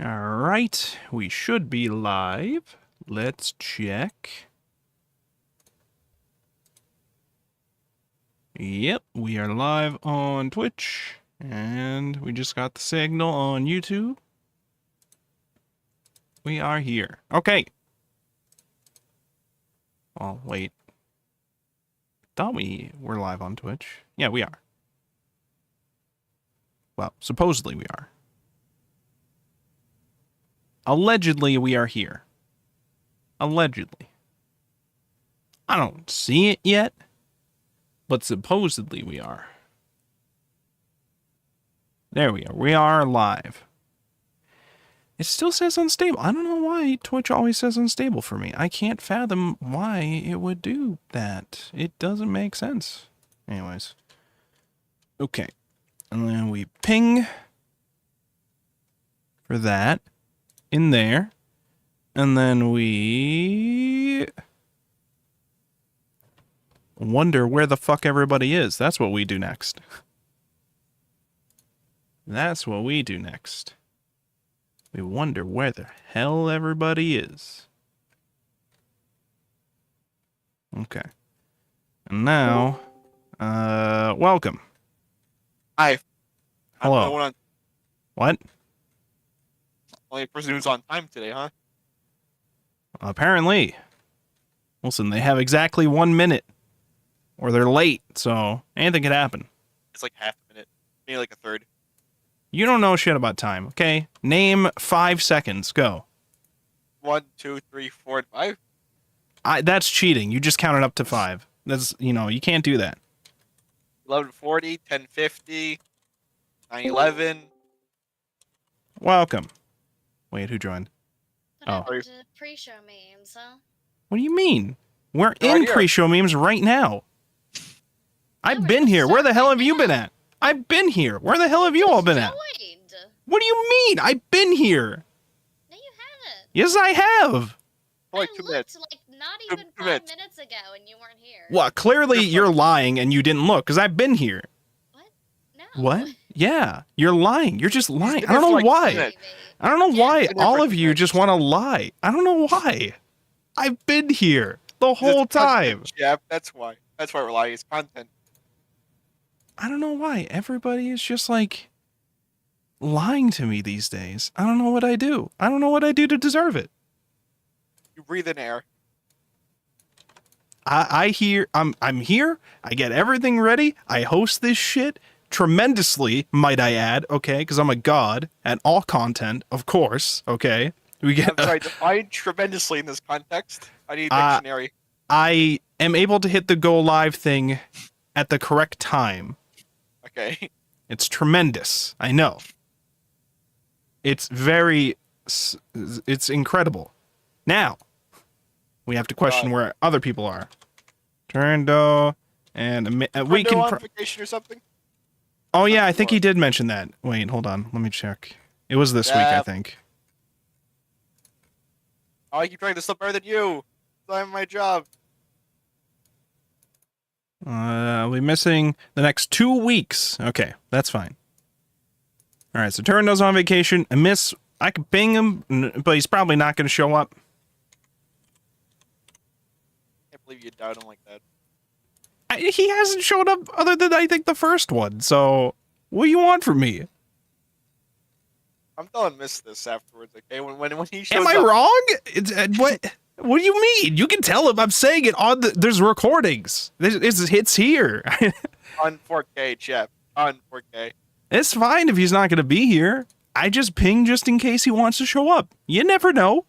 All right, we should be live. Let's check. Yep, we are live on Twitch, and we just got the signal on YouTube. We are here. Okay. Oh, wait. Thought we were live on Twitch. Yeah, we are. Well, supposedly we are. Allegedly, we are here. Allegedly. I don't see it yet, but supposedly we are. There we are. We are live. It still says unstable. I don't know why Twitch always says unstable for me. I can't fathom why it would do that. It doesn't make sense. Anyways. Okay. And then we ping for that in there. And then we wonder where the fuck everybody is. That's what we do next. That's what we do next. We wonder where the hell everybody is. Okay. And now, welcome. Hi. Hello. I'm What? only person who's on time today, huh? Apparently. Listen, they have exactly 1 minute. Or they're late, so anything could happen. It's like half a minute, maybe like a third. You don't know shit about time, okay? Name 5 seconds. Go. 1, 2, 3, 4, and 5. That's cheating. You just counted up to 5. That's, you can't do that. 11:40, 10:50, 9:11. Welcome. Wait, who joined? What Oh. happened to pre-show memes, huh? What do you mean? We're They're right in here. pre-show memes right now. I've we're been gonna here. Where start the hell right have you been now. at? I've been here. Where the hell have you all been at? Joined. What do you mean? I've been here. No, you haven't. Yes, I have. For like I 2 looked minutes. like not Two even 5 minutes. minutes ago and you weren't here. Well, clearly you're lying and you didn't look because I've been here. What? No. What? Yeah, you're lying. You're just lying. been I don't here know for like why. 2 minutes. I don't know Yeah. why Been here all for of 2 you minutes. just want to lie. I don't know why. I've been here the whole It's time. content, Yeah, that's why. That's why we're lying. It's content. I don't know why. Everybody is just like lying to me these days. I don't know what I do. I don't know what I do to deserve it. You breathe in air. I'm here. I get everything ready. I host this shit tremendously, might I add, okay? Because I'm a god at all content, of course, okay? We I'm get sorry, define tremendously in this context. I need a Uh, dictionary. I am able to hit the go live thing at the correct time. Okay. It's tremendous. I know. It's it's incredible. Now, we have to question where other people are. Turndo and we Friendo can. on vacation or something? Oh yeah, I think he did mention that. Wait, hold on. Let me check. It was this week, I Yeah. think. Oh, I keep trying to slip better than you. I'm my job. I'll be missing the next 2 weeks. Okay, that's fine. All right, so Turndall's on vacation. I can ping him, but he's probably not going to show up. Can't believe you doubt him like that. He hasn't showed up other than, I think, the first one. So, what do you want from me? I'm telling Miss this afterwards, okay? When he shows Am I up. wrong? What? What do you mean? You can tell him I'm saying it on there's recordings. It's here. On 4K, chat. On 4K. It's fine if he's not going to be here. I just ping just in case he wants to show up. You never know.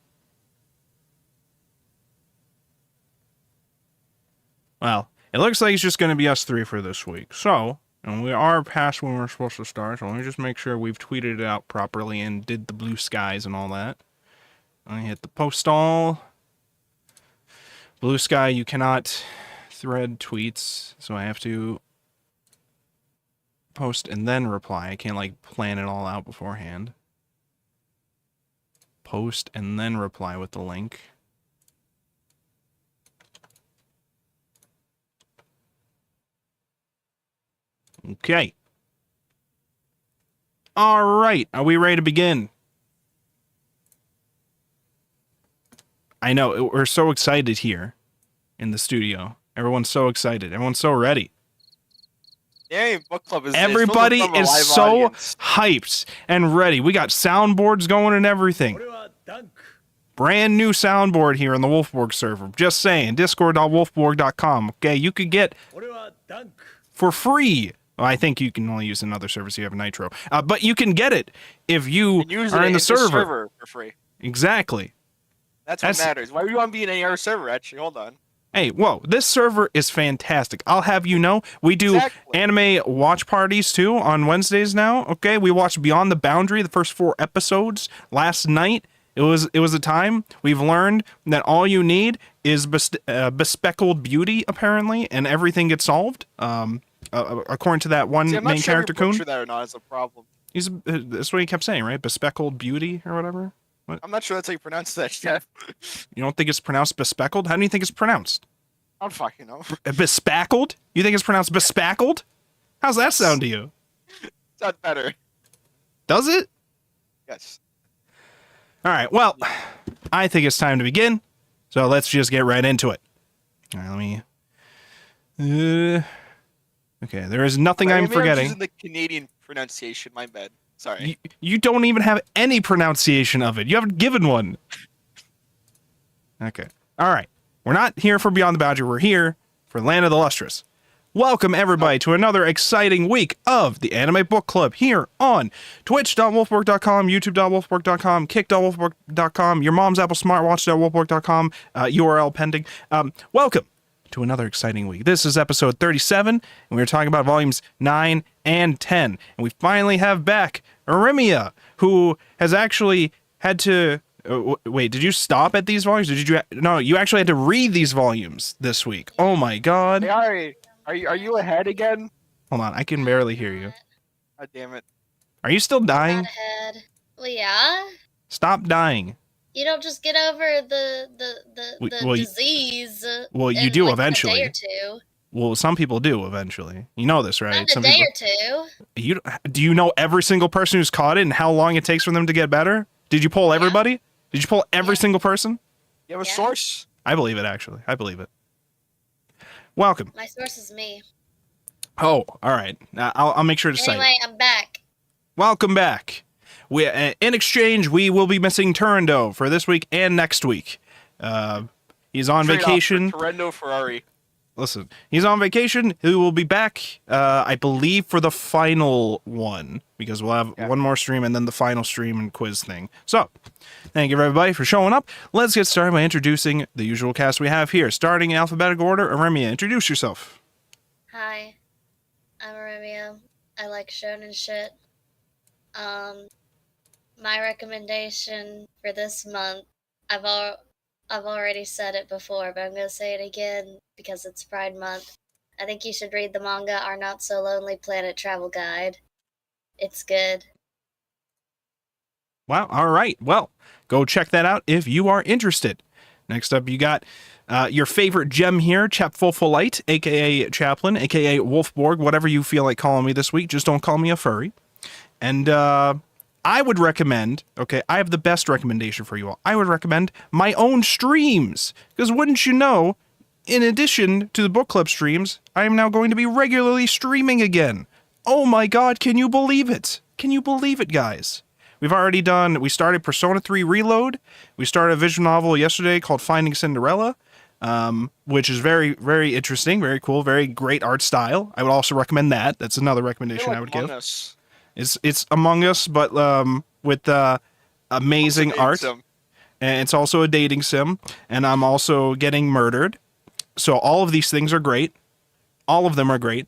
Well, it looks like it's just going to be us 3 for this week. So, and we are past when we're supposed to start, so let me just make sure we've tweeted it out properly and did the blue skies and all that. I hit the post all. Blue sky, you cannot thread tweets, so I have to post and then reply. I can't, like, plan it all out beforehand. Post and then reply with the link. Okay. All right. Are we ready to begin? I know. We're so excited here in the studio. Everyone's so excited. Everyone's so ready. Yay, book club is Everybody it's filled with is a live so audience. hyped and ready. We got soundboards going and everything. Brand new soundboard here on the Wolfborg server. Just saying, discord.wolfborg.com. Okay, you could get for free. Well, I think you can only use another server so you have Nitro. But you can get it if you are in the server. For free. Exactly. That's what matters. Why would you want to be in any other server, actually? Hold on. Hey, whoa, this server is fantastic. I'll have you know, we do anime watch parties too on Wednesdays now. Okay, we watched Beyond the Boundary, the first 4 episodes last night. It was a time. We've learned that all you need is bespeckled beauty, apparently, and everything gets solved. According to that one main character, Kun. I'm not sure that or not is a problem. That's what he kept saying, right? Bespeckled beauty or whatever. What? I'm not sure that's how you pronounce that, Jeff. You don't think it's pronounced bespeckled? How do you think it's pronounced? I don't fucking know. Bespackled? You think it's pronounced bespackled? How's that sound to you? Sounds better. Does it? Yes. All right, well, I think it's time to begin, so let's just get right into it. All right, let me... okay, there is nothing I'm forgetting. I'm using the Canadian pronunciation, my bad. Sorry. You don't even have any pronunciation of it. You haven't given one. Okay. All right. We're not here for Beyond the Boundary. We're here for Land of the Lustrous. Welcome, everybody, to another exciting week of the Anime Book Club here on twitch.wolfborg.com, youtube.wolfborg.com, kick.wolfborg.com, your mom's Apple smartwatch.wolfborg.com, URL pending. Welcome to another exciting week. This is episode 37, and we're talking about volumes 9 and 10. And we finally have back Arimia, who has actually had to... wait, did you stop at these volumes? No, you actually had to read these volumes this week. Oh my god. Hey, Ari, are you ahead again? Hold on, I can barely hear you. God damn it. Are you still dying? Not ahead. Well, yeah. Stop dying. You don't just get over the disease. Well, you in, do like, eventually. A day or 2. Well, some people do eventually. You know this, right? Not Some a day people... or 2. Do you know every single person who's caught it and how long it takes for them to get better? Did you poll everybody? Did you poll every single person? You have a source? I believe it, actually. I believe it. Welcome. My source is me. Oh, all right. I'll make sure to say. Anyway, I'm back. Welcome back. In exchange, we will be missing Turando for this week and next week. He's on vacation. Turando Ferrari. Listen, he's on vacation. He will be back, I believe, for the final one, because we'll have one more stream and then the final stream and quiz thing. So, thank you everybody for showing up. Let's get started by introducing the usual cast we have here. Starting in alphabetical order, Arimia, introduce yourself. Hi, I'm Arimia. I like shonen shit. My recommendation for this month, I've already said it before, but I'm going to say it again because it's Pride Month. I think you should read the manga Our Not So Lonely Planet Travel Guide. It's good. Wow, all right. Well, go check that out if you are interested. Next up, you got your favorite gem here, Chapfolfolite, a.k.a. Chaplain, a.k.a. Wolfborg, whatever you feel like calling me this week. Just don't call me a furry. And I would recommend, okay, I have the best recommendation for you all. I would recommend my own streams. Because wouldn't you know, in addition to the book club streams, I am now going to be regularly streaming again. Oh my god, can you believe it? Can you believe it, guys? We started Persona 3 Reload. We started a visual novel yesterday called Finding Cinderella, which is very, very interesting, very cool, very great art style. I would also recommend that. That's another recommendation I would give. It's Among Us, but with amazing art. And it's also a dating sim. And I'm also getting murdered. So all of these things are great. All of them are great.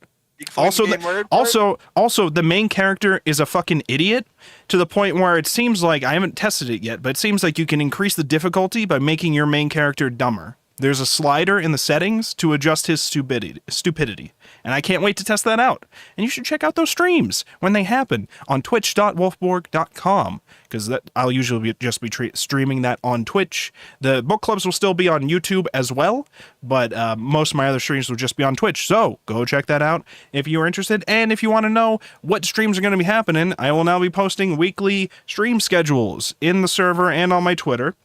Also, the main character is a fucking idiot to the point where it seems like, I haven't tested it yet, but it seems like you can increase the difficulty by making your main character dumber. There's a slider in the settings to adjust his stupidity. And I can't wait to test that out. And you should check out those streams when they happen on twitch.wolfborg.com, because I'll usually just be streaming that on Twitch. The book clubs will still be on YouTube as well, but most of my other streams will just be on Twitch. So go check that out if you are interested. And if you want to know what streams are going to be happening, I will now be posting weekly stream schedules in the server and on my Twitter.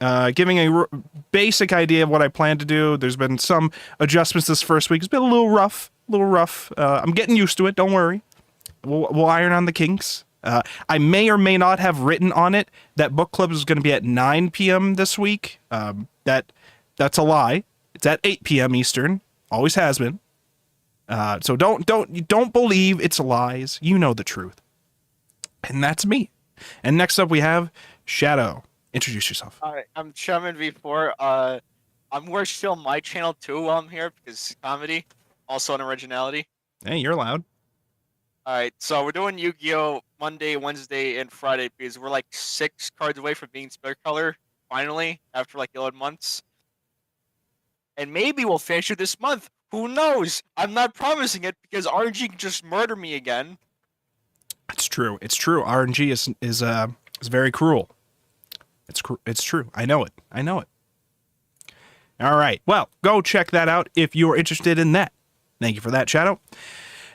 giving a basic idea of what I plan to do. There's been some adjustments this first week. It's been a little rough, I'm getting used to it. Don't worry. We'll iron on the kinks. I may or may not have written on it that book club is going to be at 9 p.m. this week. That's a lie. It's at 8 p.m. Eastern. Always has been. So don't believe it's lies. You know the truth. And that's me. And next up we have Shadow. Introduce yourself. All right, I'm Shaman V4. I'm going to show my channel too while I'm here because comedy, also an originality. Hey, you're loud. All right, so we're doing Yu-Gi-Oh! Monday, Wednesday, and Friday because we're like 6 cards away from being split color finally after like 11 months. And maybe we'll finish it this month. Who knows? I'm not promising it because RNG can just murder me again. It's true. It's true. RNG is very cruel. It's true. I know it. All right. Well, go check that out if you're interested in that. Thank you for that, Shadow.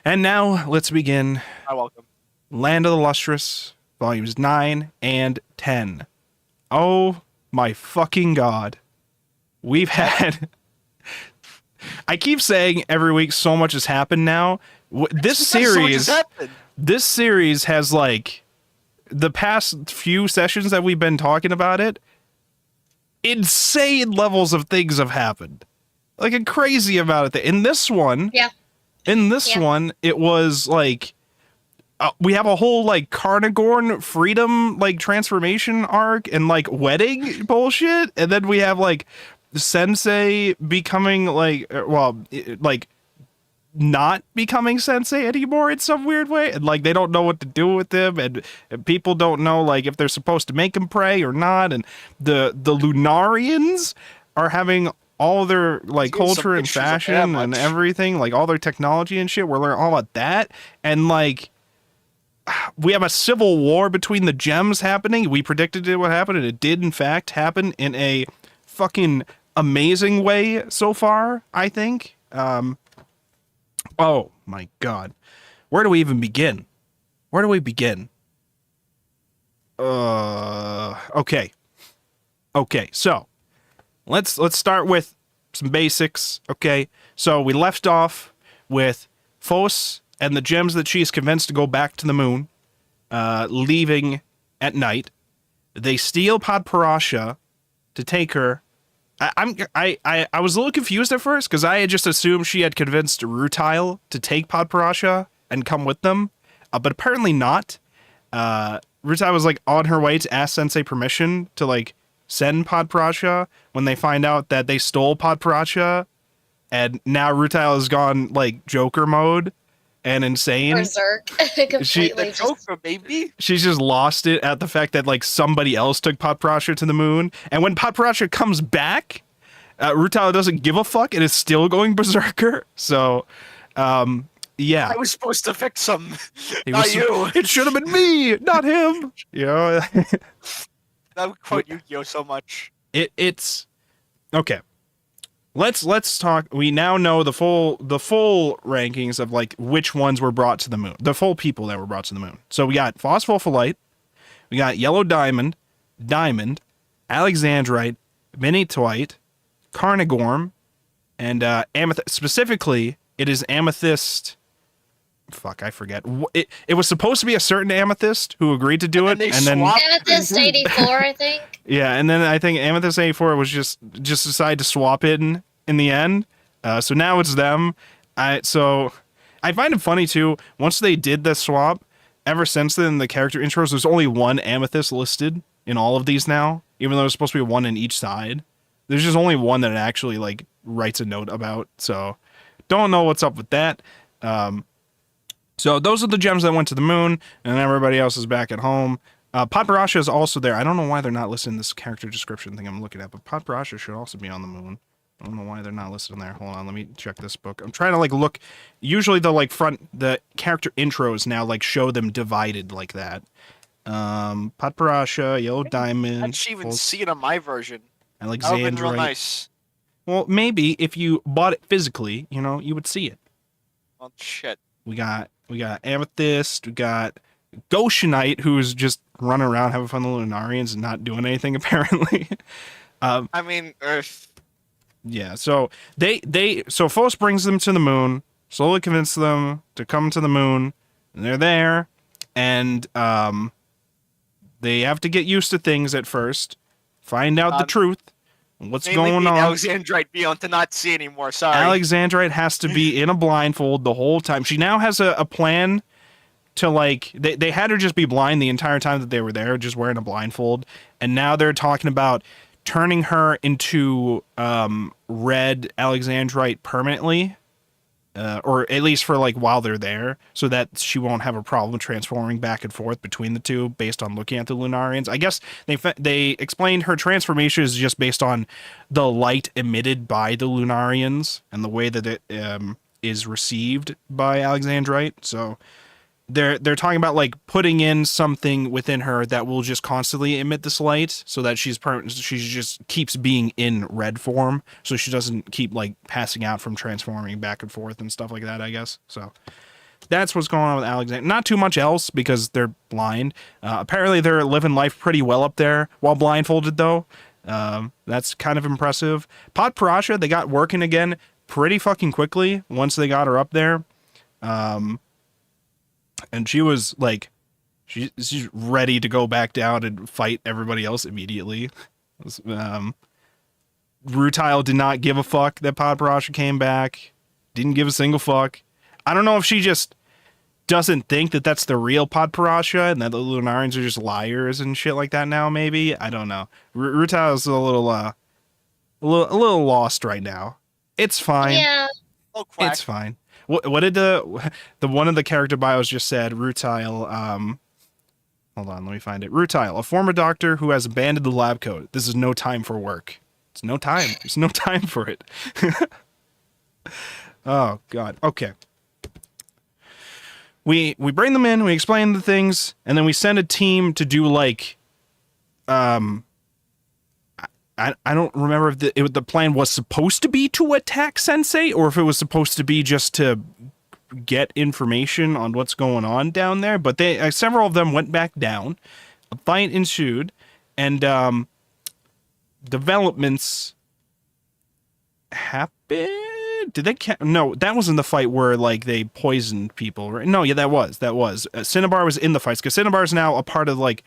And now let's begin. You're welcome. Land of the Lustrous, volumes 9 and 10. Oh my fucking god. We've had... I keep saying every week so much has happened now. This series has like the past few sessions that we've been talking about it, insane levels of things have happened. Like a crazy amount of things. In this one, one, it was like we have a whole like Carnagorn freedom like transformation arc and like wedding bullshit, and then we have like Sensei becoming like not becoming Sensei anymore in some weird way, and like they don't know what to do with him, and people don't know like if they're supposed to make him pray or not, and the Lunarians are having all their like culture and fashion and everything, like all their technology and shit. We're learning all about that, and like we have a civil war between the gems happening. We predicted it would happen, and it did in fact happen in a fucking amazing way so far, I think. Oh my god. Where do we even begin? Okay. So, let's start with some basics, okay? So, we left off with Phos and the gems that she's convinced to go back to the moon, leaving at night. They steal Podparasha to take her. I was a little confused at first because I had just assumed she had convinced Rutile to take Podparasha and come with them, but apparently not. Rutile was like on her way to ask Sensei permission to like send Podparasha when they find out that they stole Podparasha, and now Rutile has gone like Joker mode and insane. Berserk. Completely. Joker, baby. She's just lost it at the fact that like somebody else took Podparasha to the moon, and when Podparasha comes back, Rutile doesn't give a fuck and is still going berserker. So, yeah. I was supposed to fix him, not you. It should have been me, not him. You know. That would quote Yu-Gi-Oh so much. It's okay. Let's talk. We now know the full rankings of like which ones were brought to the moon. The full people that were brought to the moon. So we got Phospholipite, we got Yellow Diamond, Alexandrite, Minitwite, Carnagorm, and Amethyst. Specifically, it is Amethyst. Fuck, I forget. It was supposed to be a certain Amethyst who agreed to do it, and then Amethyst 84, I think. Yeah, and then I think Amethyst 84 was just decided to swap it in the end. So now it's them. So I find it funny too. Once they did the swap, ever since then, the character intros, there's only one Amethyst listed in all of these now, even though there's supposed to be one in each side. There's just only one that it actually like writes a note about. So don't know what's up with that. So those are the gems that went to the moon, and everybody else is back at home. Podparasha is also there. I don't know why they're not listed in this character description thing I'm looking at, but Podparasha should also be on the moon. I don't know why they're not listed on there. Hold on, let me check this book. I'm trying to like look. Usually the character intros now like show them divided like that. Podparasha, Yellow Diamond. I actually even see it on my version. Alexandrite. That would be real nice. Well, maybe if you bought it physically, you know, you would see it. Well, shit. We got Amethyst, we got Goshenite, who's just running around having fun with the Lunarians and not doing anything apparently. I mean, Earth. Yeah, so so Phos brings them to the moon, slowly convinces them to come to the moon, and they're there, and they have to get used to things at first, find out the truth, what's going on. Alexandrite beyond to not see anymore. Sorry. Alexandrite has to be in a blindfold the whole time. She now has a plan to, like, they had her just be blind the entire time that they were there, just wearing a blindfold, and now they're talking about turning her into red Alexandrite permanently, or at least for like while they're there, so that she won't have a problem transforming back and forth between the two based on looking at the Lunarians. I guess they explained her transformation is just based on the light emitted by the Lunarians and the way that it is received by Alexandrite. So they're talking about like putting in something within her that will just constantly emit this light, so that she just keeps being in red form, so she doesn't keep like passing out from transforming back and forth and stuff like that, I guess. So that's what's going on with Alexander. Not too much else because they're blind. Apparently they're living life pretty well up there while blindfolded though. That's kind of impressive. Pod Parasha, they got working again pretty fucking quickly once they got her up there. And she was like, she's ready to go back down and fight everybody else immediately. Rutile did not give a fuck that Pod Parasha came back. Didn't give a single fuck. I don't know if she just doesn't think that that's the real Pod Parasha and that the Lunarians are just liars and shit like that now, maybe. I don't know. Rutile's a little lost right now. It's fine. Yeah. It's fine. What did the one of the character bios just said? Rutile, hold on, let me find it. Rutile, a former doctor who has abandoned the lab coat. This is no time for work. It's no time. There's no time for it. Oh, God. Okay. We bring them in, we explain the things, and then we send a team to do, like, I don't remember if the plan was supposed to be to attack Sensei, or if it was supposed to be just to get information on what's going on down there. But they several of them went back down. A fight ensued, and developments happened. Did they? No, that was in the fight where like they poisoned people, right? No, yeah, that was. Cinnabar was in the fights because Cinnabar is now a part of like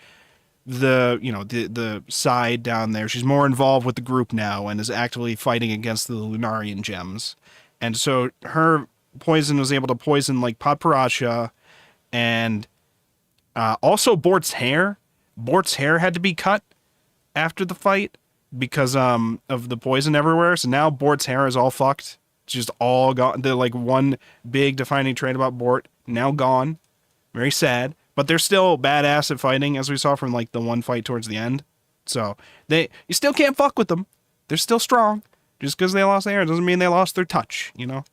the side down there. She's more involved with the group now and is actively fighting against the Lunarian gems. And so her poison was able to poison like Pod Parasha and also Bort's hair. Bort's hair had to be cut after the fight because of the poison everywhere. So now Bort's hair is all fucked. It's just all gone. The like one big defining trait about Bort now gone. Very sad. But they're still badass at fighting, as we saw from like the one fight towards the end. So you still can't fuck with them. They're still strong. Just because they lost their hair doesn't mean they lost their touch, you know?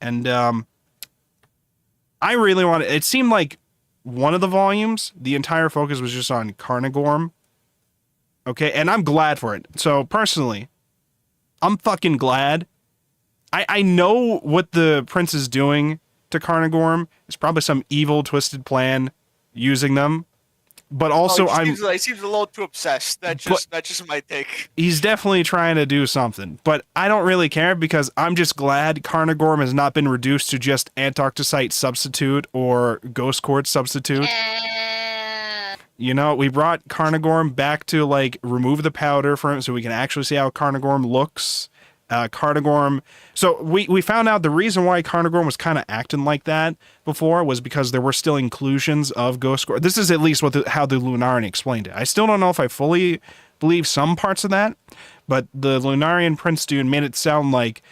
And I really wanted. It seemed like one of the volumes, the entire focus was just on Carnagorm. Okay, and I'm glad for it. So personally, I'm fucking glad. I know what the prince is doing to Carnagorm. It's probably some evil, twisted plan using them. But also, he seems a little too obsessed. That's just my take. He's definitely trying to do something. But I don't really care because I'm just glad Carnagorm has not been reduced to just Antarcticite substitute or Ghost Quartz substitute. You know, we brought Carnagorm back to, like, remove the powder from him so we can actually see how Carnagorm looks. Carnagorm. So we found out the reason why Carnagorm was kind of acting like that before was because there were still inclusions of Ghost Quartz. This is at least how the Lunarian explained it. I still don't know if I fully believe some parts of that, but the Lunarian Prince dude made it sound like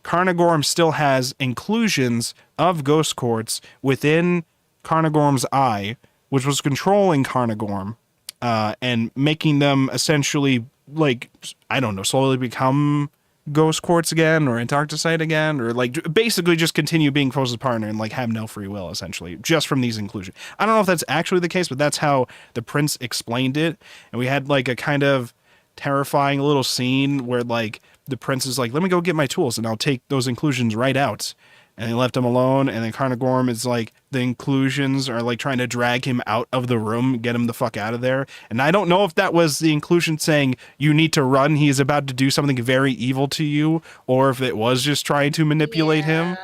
Carnagorm still has inclusions of Ghost Quartz within Carnagorm's eye, which was controlling Carnagorm and making them essentially, like, I don't know, slowly become Ghost Quartz again or Antarcticite again, or like basically just continue being Phos's partner and like have no free will essentially just from these inclusions. I don't know if that's actually the case, but that's how the prince explained it. And we had like a kind of terrifying little scene where like the prince is like, let me go get my tools and I'll take those inclusions right out. and they left him alone. And then Carnagorm is like, the inclusions are like trying to drag him out of the room, get him the fuck out of there. And I don't know if that was the inclusion saying you need to run, he is about to do something very evil to you, or if it was just trying to manipulate him.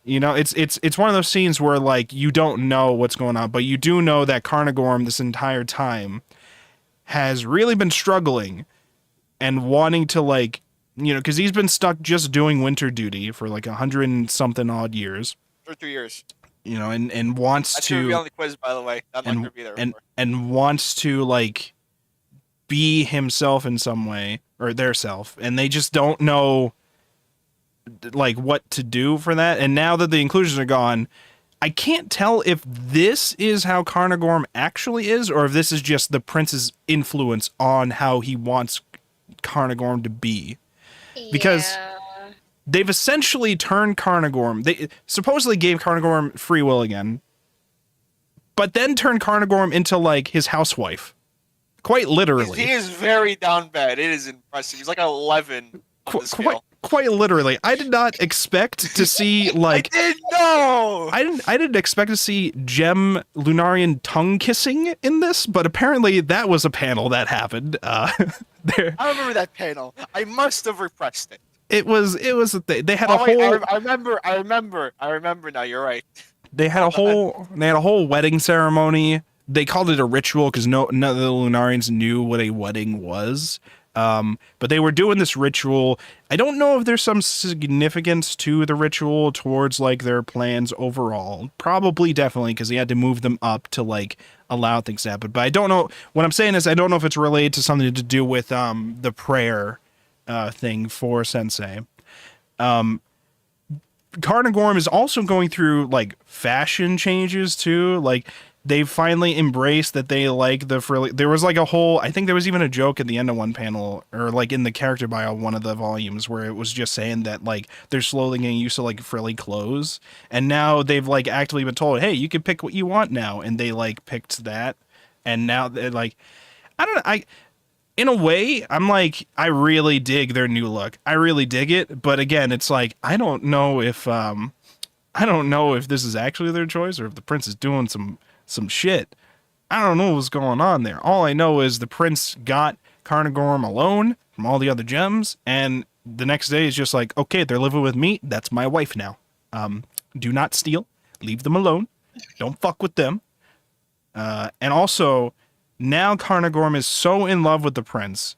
You know, it's one of those scenes where like you don't know what's going on, but you do know that Carnagorm this entire time has really been struggling and wanting to like, you know, because he's been stuck just doing winter duty for like 100 and something odd years. For 2 years. You know, and wants That's to gonna be on the quiz, by the way. I'm not gonna be there. And wants to like be himself in some way, or their self, and they just don't know like what to do for that. And now that the inclusions are gone, I can't tell if this is how Carnagorm actually is, or if this is just the prince's influence on how he wants Carnagorm to be. Because they've essentially turned Carnagorm, they supposedly gave Carnagorm free will again, but then turned Carnagorm into like his housewife. Quite literally. He is very down bad. It is impressive. He's like 11 on the scale. Quite literally. I did not expect to see like I didn't expect to see Gem Lunarian tongue kissing in this, but apparently that was a panel that happened. There. I remember that panel. I must have repressed it. It was a thing. They had a whole. I remember now. You're right. They had a whole wedding ceremony. They called it a ritual because none of the Lunarians knew what a wedding was. But they were doing this ritual. I don't know if there's some significance to the ritual towards like their plans overall. Probably, definitely, because he had to move them up to like allow things to happen. But I don't know. What I'm saying is I don't know if it's related to something to do with the prayer thing for Sensei. Carnagorm is also going through like fashion changes too. Like they've finally embraced that they like the frilly. There was like a whole, I think there was even a joke at the end of one panel, or like in the character bio, one of the volumes, where it was just saying that like they're slowly getting used to like frilly clothes. And now they've like actively been told, hey, you can pick what you want now. And they like picked that. And now they're like, I don't know. In a way, I'm like, I really dig their new look. I really dig it. But again, it's like, I don't know if this is actually their choice or if the prince is doing some shit. I don't know what's going on there. All I know is the prince got Carnagorm alone from all the other gems, and the next day is just like, okay, they're living with me. That's my wife now. Do not steal. Leave them alone. Don't fuck with them. And also, now Carnagorm is so in love with the prince,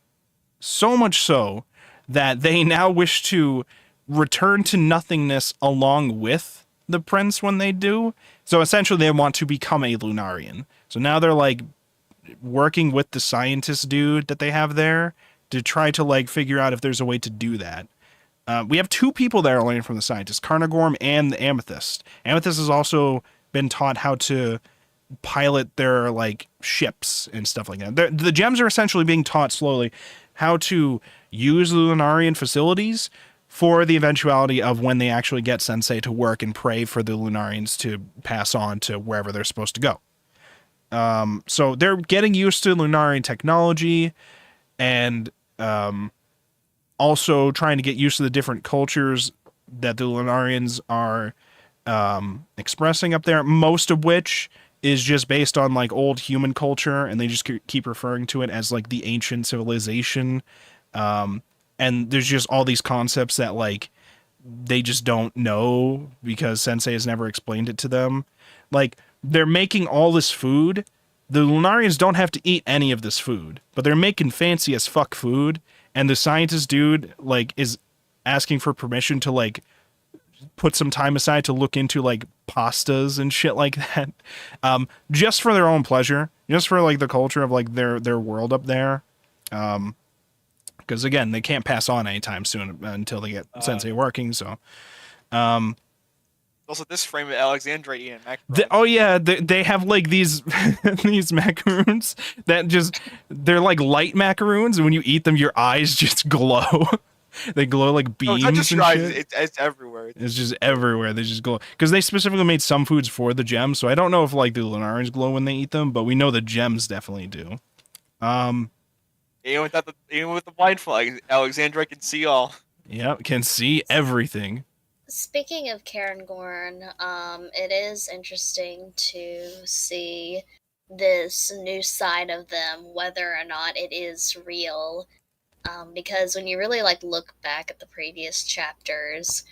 so much so that they now wish to return to nothingness along with the prince when they do. So essentially they want to become a Lunarian. So now they're like working with the scientist dude that they have there to try to like figure out if there's a way to do that. We have two people that are learning from the scientist, Carnagorm and the Amethyst. Amethyst has also been taught how to pilot their like ships and stuff like that. The gems are essentially being taught slowly how to use the Lunarian facilities for the eventuality of when they actually get Sensei to work and pray for the Lunarians to pass on to wherever they're supposed to go. So they're getting used to Lunarian technology and also trying to get used to the different cultures that the Lunarians are expressing up there, most of which is just based on like old human culture, and they just keep referring to it as like the ancient civilization. And there's just all these concepts that like they just don't know because Sensei has never explained it to them. Like they're making all this food. The Lunarians don't have to eat any of this food, but they're making fancy as fuck food. And the scientist dude like is asking for permission to like put some time aside to look into like pastas and shit like that. Just for their own pleasure, just for like the culture of like their world up there. Because again, they can't pass on anytime soon until they get Sensei working. So, also this frame of Alexandrian macaroons. They have like these these macaroons that just they're like light macaroons, and when you eat them, your eyes just glow. They glow like beams. No, it's not just and your shit. eyes, it's everywhere. It's just everywhere. They just glow because they specifically made some foods for the gems. So I don't know if like the Lunarians glow when they eat them, but we know the gems definitely do. Even with the blindfold, Alexandra can see all. Yeah, can see everything. Speaking of Cairngorm, it is interesting to see this new side of them, whether or not it is real. Because when you really like look back at the previous chapters,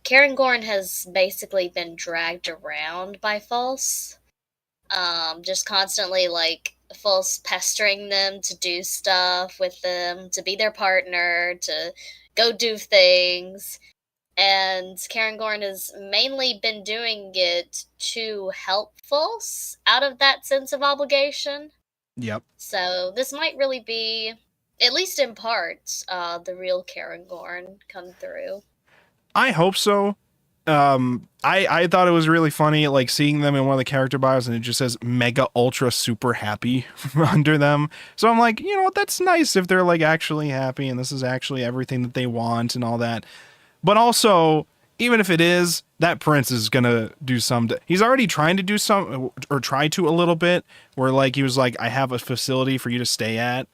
Cairngorm has basically been dragged around by False, just constantly like False pestering them to do stuff with them, to be their partner, to go do things. And Cairngorm has mainly been doing it to help False out of that sense of obligation. Yep. So this might really be, at least in parts, the real Cairngorm come through. I hope so. I thought it was really funny, like seeing them in one of the character bios, and it just says mega ultra super happy under them. So I'm like, you know what, that's nice if they're like actually happy and this is actually everything that they want and all that. But also, even if it is, that prince is gonna do some. He's already trying to do some, or try to a little bit, where like he was like, I have a facility for you to stay at,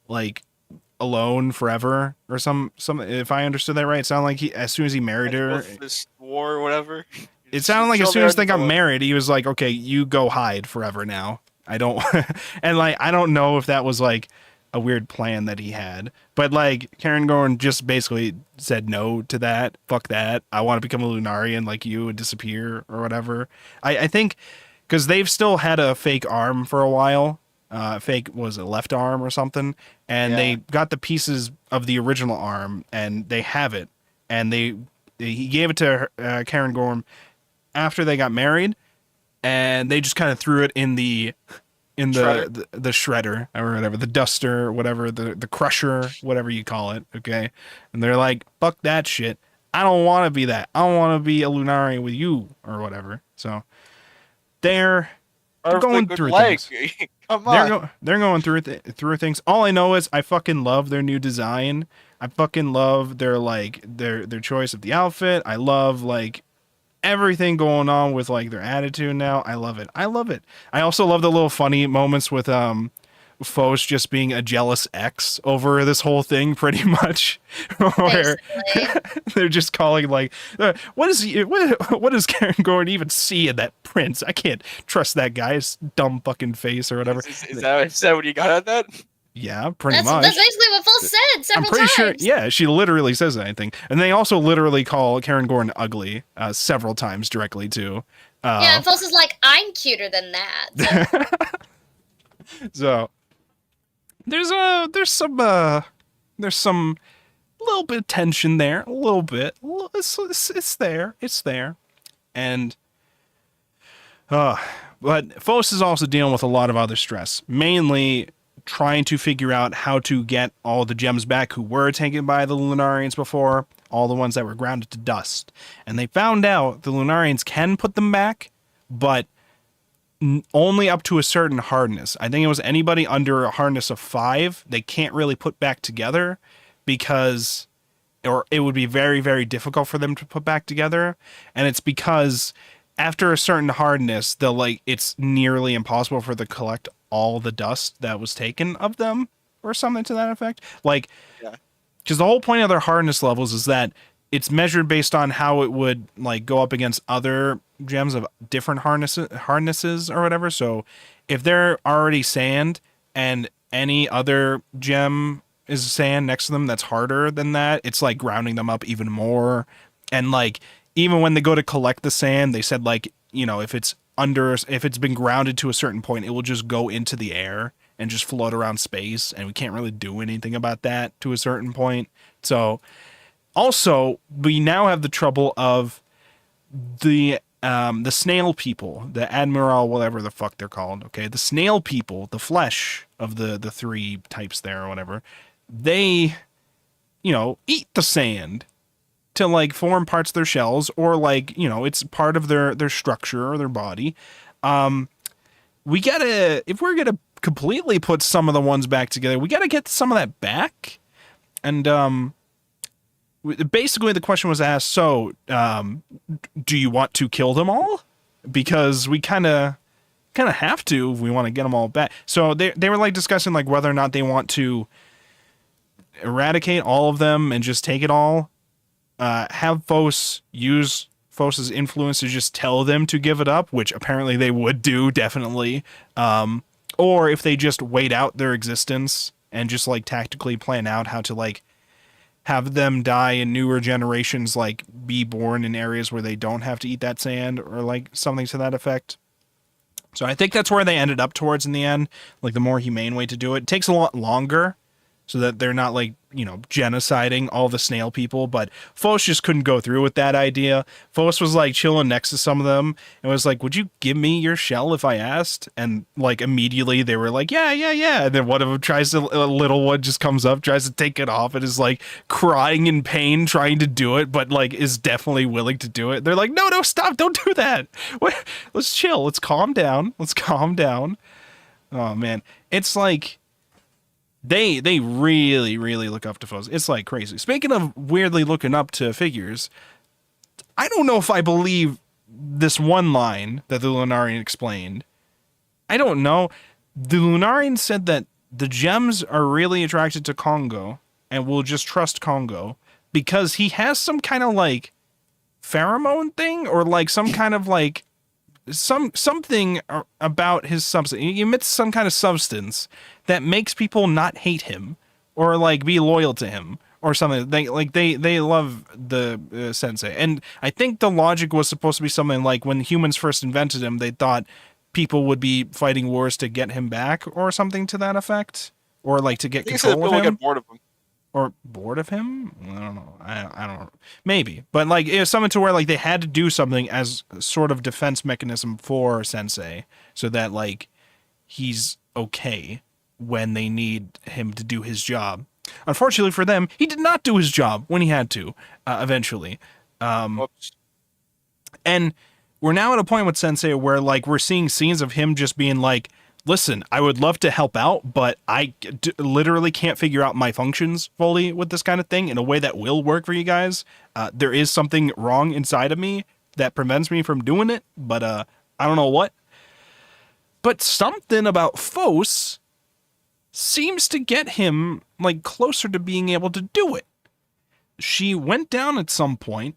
like alone forever or some. If I understood that right, it sounded like he, as soon as he married her, this war or whatever. it sounded like as soon as they got married, he was like, okay, you go hide forever now. I don't, and like I don't know if that was like a weird plan that he had, but like Cairngorm just basically said no to that. Fuck that. I want to become a Lunarian like you and disappear or whatever. I think because they've still had a fake arm for a while. Fake was a left arm or something, and they got the pieces of the original arm and they have it, and he gave it to Cairngorm after they got married, and they just kind of threw it in the shredder or whatever, the duster, whatever, the crusher, whatever you call it. Okay. And they're like, fuck that shit. I don't want to be that. I don't want to be a Lunarian with you or whatever. So they're going through things. Come on. They're going through things. All I know is I fucking love their new design. I fucking love their like their choice of the outfit. I love like everything going on with like their attitude now. I love it. I also love the little funny moments with Fos just being a jealous ex over this whole thing, pretty much. Where they're just calling like, what does Cairngorm even see in that prince? I can't trust that guy's dumb fucking face or whatever. Is that what you got at that? Yeah, pretty much. That's basically what False said several times. I'm pretty sure, yeah, she literally says anything. And they also literally call Cairngorm ugly several times directly, too. Yeah, and False is like, I'm cuter than that. So, there's some little bit of tension there. A little bit. It's there. And, but Fos is also dealing with a lot of other stress. Mainly trying to figure out how to get all the gems back who were taken by the Lunarians before, all the ones that were grounded to dust. And they found out the Lunarians can put them back, but only up to a certain hardness. I think it was anybody under a hardness of 5, they can't really put back together because, or it would be very, very difficult for them to put back together. And it's because after a certain hardness, it's nearly impossible for them to collect all the dust that was taken of them or something to that effect. Like, because the whole point of their hardness levels is that it's measured based on how it would like go up against other gems of different hardnesses or whatever. So if they're already sand and any other gem is sand next to them that's harder than that, it's like grounding them up even more. And like, even when they go to collect the sand, they said like, you know, if it's been grounded to a certain point, it will just go into the air and just float around space, and we can't really do anything about that to a certain point. So also we now have the trouble of the snail people, the admiral, whatever the fuck they're called. Okay. The snail people, the flesh of the 3 types there or whatever, they, you know, eat the sand to like form parts of their shells, or like, you know, it's part of their structure or their body. We gotta, if we're gonna completely put some of the ones back together, we gotta get some of that back. And basically the question was asked, so do you want to kill them all? Because we kind of have to if we want to get them all back. So they were like discussing like whether or not they want to eradicate all of them and just take it all, have Fos use Fos's influence to just tell them to give it up, which apparently they would do, definitely. Or if they just wait out their existence and just like tactically plan out how to like have them die and newer generations like be born in areas where they don't have to eat that sand or like something to that effect. So I think that's where they ended up towards in the end, like the more humane way to do it. It takes a lot longer so that they're not like, you know, genociding all the snail people, but Fos just couldn't go through with that idea. Fos was like chilling next to some of them and was like, would you give me your shell if I asked? And like immediately they were like, yeah. And then one of them a little one just comes up, tries to take it off and is like crying in pain, trying to do it, but like is definitely willing to do it. They're like, no, stop, don't do that. Let's chill. Let's calm down. Oh man. It's like, They really, really look up to Fos. It's like crazy. Speaking of weirdly looking up to figures, I don't know if I believe this one line that the Lunarian explained. I don't know. The Lunarian said that the gems are really attracted to Kongo and will just trust Kongo because he has some kind of like pheromone thing or like some kind of like something about his substance. He emits some kind of substance that makes people not hate him or like be loyal to him or something. They love the sensei. And I think the logic was supposed to be something like when humans first invented him, they thought people would be fighting wars to get him back or something to that effect, or like to get control of him. Get bored of him. Or bored of him? I don't know. I don't know. Maybe. But like it was something to where like they had to do something as sort of defense mechanism for Sensei so that like he's okay when they need him to do his job. Unfortunately for them, he did not do his job when he had to, eventually. And we're now at a point with Sensei where like we're seeing scenes of him just being like, listen, I would love to help out, but I literally can't figure out my functions fully with this kind of thing in a way that will work for you guys. There is something wrong inside of me that prevents me from doing it, but I don't know what. But something about Fos seems to get him like closer to being able to do it. She went down at some point,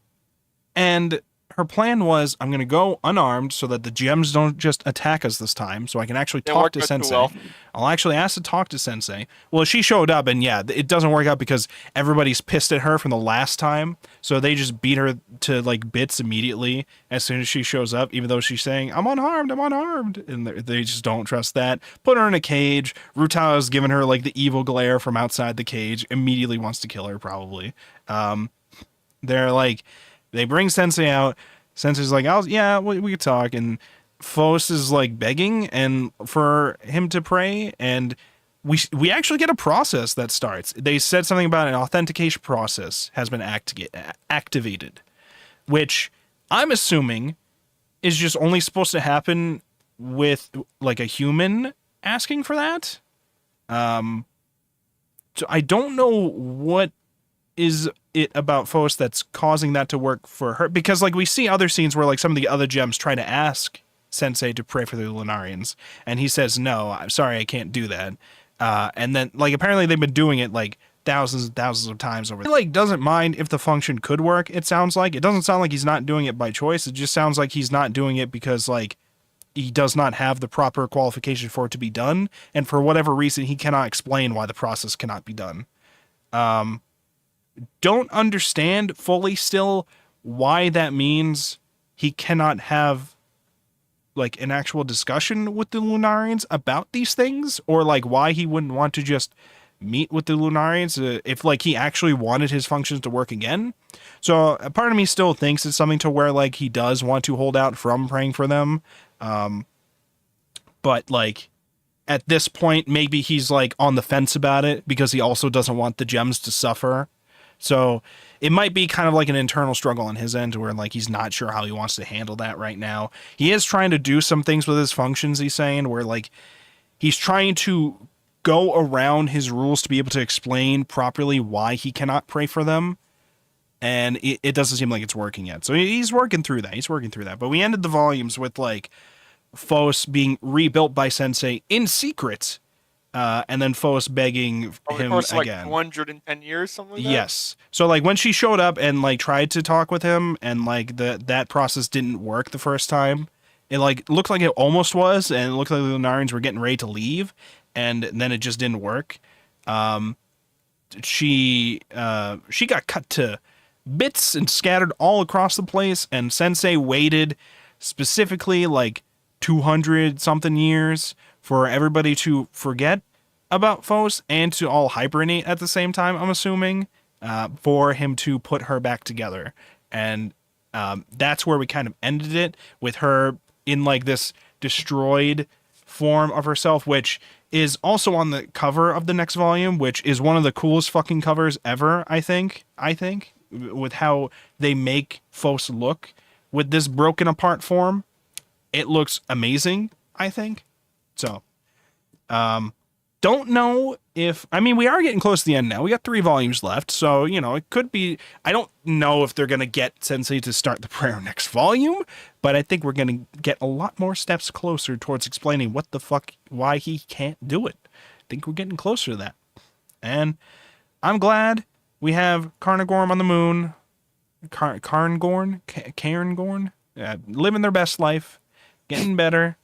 and her plan was, I'm going to go unarmed so that the gems don't just attack us this time, so I can actually talk to Sensei. Well. I'll actually ask to talk to Sensei. Well, she showed up, and yeah, it doesn't work out because everybody's pissed at her from the last time, so they just beat her to, like, bits immediately as soon as she shows up, even though she's saying, I'm unarmed, and they just don't trust that. Put her in a cage. Rutao's giving her, like, the evil glare from outside the cage, immediately wants to kill her, probably. They're like... They bring Sensei out. Sensei's like, we could talk. And Fos is like begging and for him to pray. And we actually get a process that starts. They said something about an authentication process has been activated, which I'm assuming is just only supposed to happen with like a human asking for that. So I don't know what is it about Fos that's causing that to work for her, because like we see other scenes where like some of the other gems try to ask Sensei to pray for the Lunarians, and he says, no, I'm sorry, I can't do that. And then like apparently they've been doing it like thousands and thousands of times over. He like doesn't mind if the function could work. It sounds like it doesn't sound like he's not doing it by choice. It just sounds like he's not doing it because like he does not have the proper qualification for it to be done, and for whatever reason he cannot explain why the process cannot be done. Don't understand fully still why that means he cannot have like an actual discussion with the Lunarians about these things, or like why he wouldn't want to just meet with the Lunarians if like he actually wanted his functions to work again. So a part of me still thinks it's something to where like he does want to hold out from praying for them. But like at this point, maybe he's like on the fence about it because he also doesn't want the gems to suffer. So it might be kind of like an internal struggle on his end where like he's not sure how he wants to handle that right now. He is trying to do some things with his functions, he's saying, where like he's trying to go around his rules to be able to explain properly why he cannot pray for them. And it doesn't seem like it's working yet. So he's working through that. But we ended the volumes with like Fos being rebuilt by Sensei in secret and then Phos begging Over the him course of like again. 210 years, something like that. Yes. So like when she showed up and like tried to talk with him and like that process didn't work the first time, it like looked like it almost was, and it looked like the Lunarians were getting ready to leave, and then it just didn't work. She got cut to bits and scattered all across the place, and Sensei waited specifically like 200 something years for everybody to forget about Phos and to all hibernate at the same time, I'm assuming, for him to put her back together. And that's where we kind of ended it, with her in like this destroyed form of herself, which is also on the cover of the next volume, which is one of the coolest fucking covers ever, I think, with how they make Phos look with this broken apart form. It looks amazing, I think. So, don't know if, I mean, we are getting close to the end now. We got 3 volumes left, so, you know, it could be, I don't know if they're going to get Sensei to start the prayer next volume, but I think we're going to get a lot more steps closer towards explaining what the fuck, why he can't do it. I think we're getting closer to that. And I'm glad we have Carnagorm on the moon, Cairngorn, living their best life, getting better,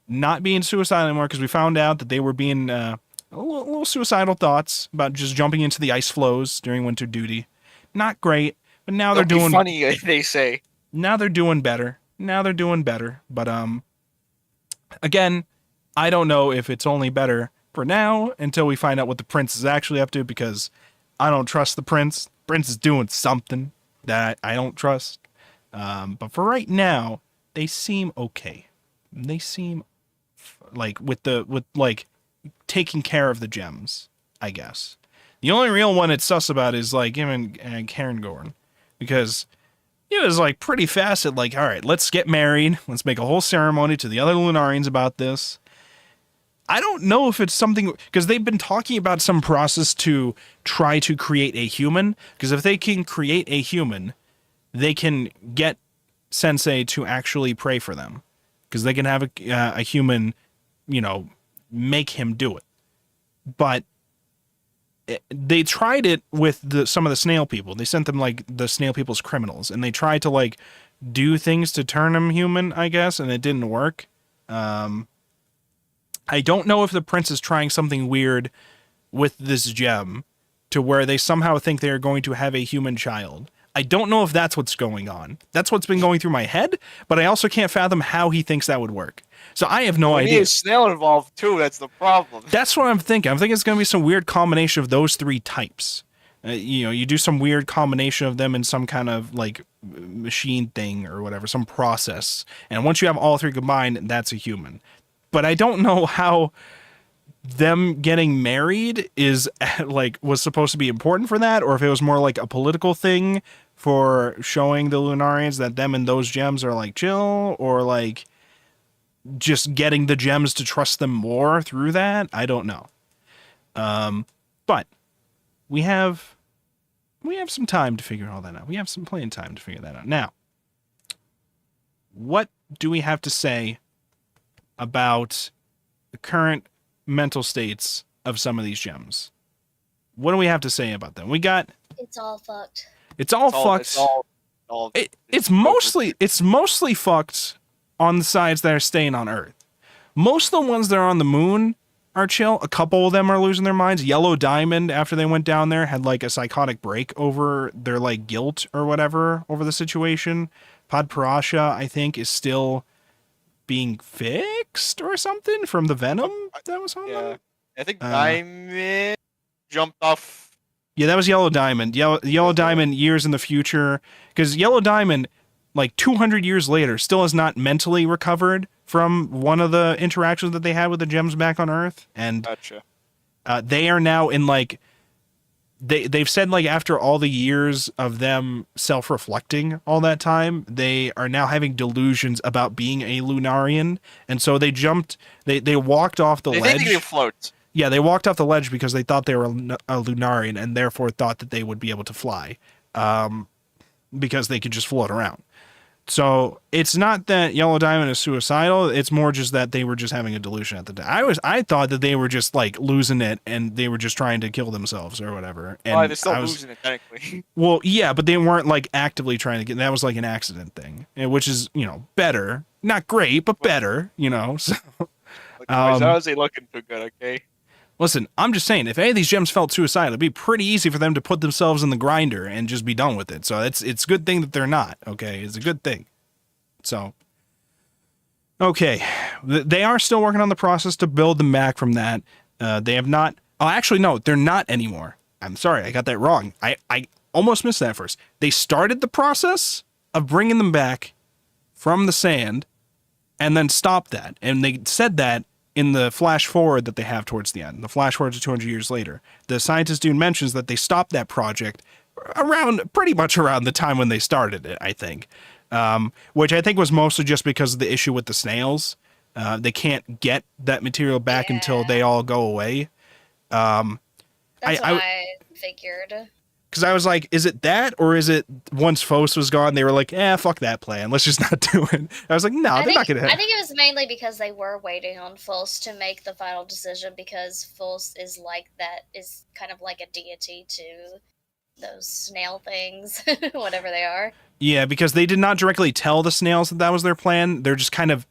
not being suicidal anymore, because we found out that they were being a little suicidal thoughts about just jumping into the ice flows during winter duty. Not great, but now they're doing funny. They say now they're doing better. But again, I don't know if it's only better for now until we find out what the prince is actually up to, because I don't trust the prince. The prince is doing something that I don't trust. But for right now, they seem okay. They seem like with taking care of the gems, I guess. The only real one it's sus about is like him and Cairngorn, because he was like pretty fast at like, all right, let's get married. Let's make a whole ceremony to the other Lunarians about this. I don't know if it's something, because they've been talking about some process to try to create a human, because if they can create a human, they can get Sensei to actually pray for them, because they can have a human, you know, make him do it. But they tried it with some of the snail people. They sent them like the snail people's criminals, and they tried to like do things to turn them human, I guess, and it didn't work. I don't know if the prince is trying something weird with this gem to where they somehow think they are going to have a human child. I don't know if that's what's going on. That's what's been going through my head, but I also can't fathom how he thinks that would work. So I have no idea. We need a snail involved too. That's the problem. That's what I'm thinking. I'm thinking it's going to be some weird combination of those 3 types. You know, you do some weird combination of them in some kind of like machine thing or whatever, some process. And once you have all 3 combined, that's a human. But I don't know how them getting married is like was supposed to be important for that, or if it was more like a political thing for showing the Lunarians that them and those gems are like chill, or like just getting the gems to trust them more through that. I don't know. But we have some time to figure all that out. We have some playing time to figure that out. Now, what do we have to say about the current mental states of some of these gems? What do we have to say about them? We got... It's all fucked. It's all fucked. It's mostly fucked on the sides that are staying on Earth. Most of the ones that are on the moon are chill. A couple of them are losing their minds. Yellow Diamond, after they went down there, had like a psychotic break over their like guilt or whatever over the situation. Podparasha, I think, is still being fixed or something from the venom that was on them. I think Diamond jumped off. Yeah, that was Yellow Diamond. Yellow Diamond years in the future, because Yellow Diamond, like 200 years later, still has not mentally recovered from one of the interactions that they had with the gems back on Earth, and Gotcha. They are now in like they've said like after all the years of them self-reflecting all that time, they are now having delusions about being a Lunarian, and so they walked off the ledge. They think they float. Yeah, they walked off the ledge because they thought they were a Lunarian, and therefore thought that they would be able to fly, because they could just float around. So it's not that Yellow Diamond is suicidal. It's more just that they were just having a delusion at the time. I thought that they were just like losing it and they were just trying to kill themselves or whatever. And Well, they're still losing it technically. well, yeah, but they weren't like actively trying to get. That was like an accident thing, which is better, not great, but better. So How is he looking too good? Okay. listen, I'm just saying, if any of these gems felt suicidal, it'd be pretty easy for them to put themselves in the grinder and just be done with it. So it's a good thing that they're not. Okay, it's a good thing. So, okay, they are still working on the process to build them back from that. They have not. Oh, actually, no, they're not anymore. I'm sorry, I got that wrong. I almost missed that first. They started the process of bringing them back from the sand, and then stopped that. And they said that in the flash forward that they have towards the end, the flash forward to 200 years later. The scientist dude mentions that they stopped that project pretty much around the time when they started it, I think. Which I think was mostly just because of the issue with the snails. They can't get that material back until they all go away. That's what I figured. Because I was like, is it that, or is it once Fos was gone, they were like, fuck that plan, let's just not do it. I was like, no, they're not going to. I think it was mainly because they were waiting on Fos to make the final decision, because Fos is kind of like a deity to those snail things, whatever they are. Yeah, because they did not directly tell the snails that was their plan. They're just kind of,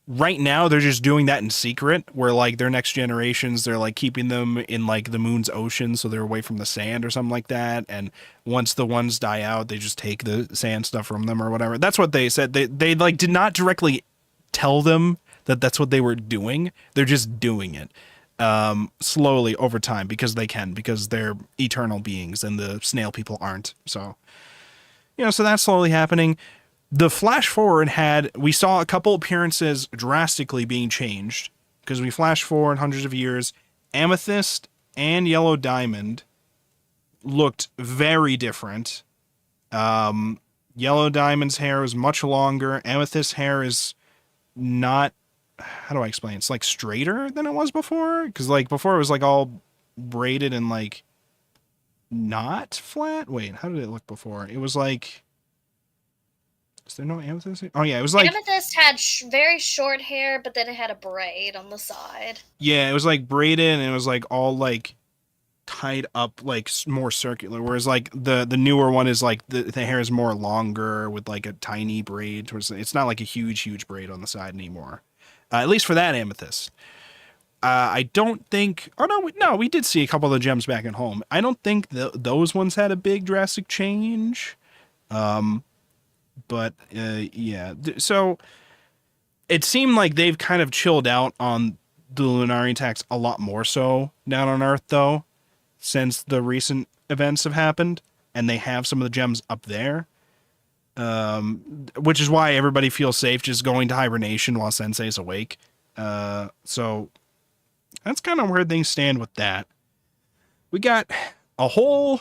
right now, they're just doing that in secret, where like their next generations, they're like keeping them in like the moon's ocean, so they're away from the sand or something like that. And once the ones die out, they just take the sand stuff from them or whatever. That's what they said. They like did not directly tell them that that's what they were doing. They're just doing it slowly over time because they're eternal beings and the snail people aren't. So so that's slowly happening. The flash forward we saw a couple appearances drastically being changed, because we flash forward hundreds of years. Amethyst and Yellow Diamond looked very different. Yellow Diamond's hair is much longer. Amethyst's hair is not, how do I explain? It's like straighter than it was before, because like before it was like all braided and like not flat. Wait, how did it look before? It was like, is there no amethyst? Oh yeah, it was like Amethyst had very short hair, but then it had a braid on the side. Yeah, it was like braided and it was like all like tied up, like more circular. Whereas like the newer one is like the hair is more longer with like a tiny braid. It's not like a huge braid on the side anymore. At least for that amethyst. I don't think. Oh no, we did see a couple of the gems back at home. I don't think those ones had a big drastic change. But yeah, so it seemed like they've kind of chilled out on the Lunari attacks a lot more so down on Earth, though, since the recent events have happened, and they have some of the gems up there. Which is why everybody feels safe just going to hibernation while Sensei's awake. So that's kind of where things stand with that. We got a whole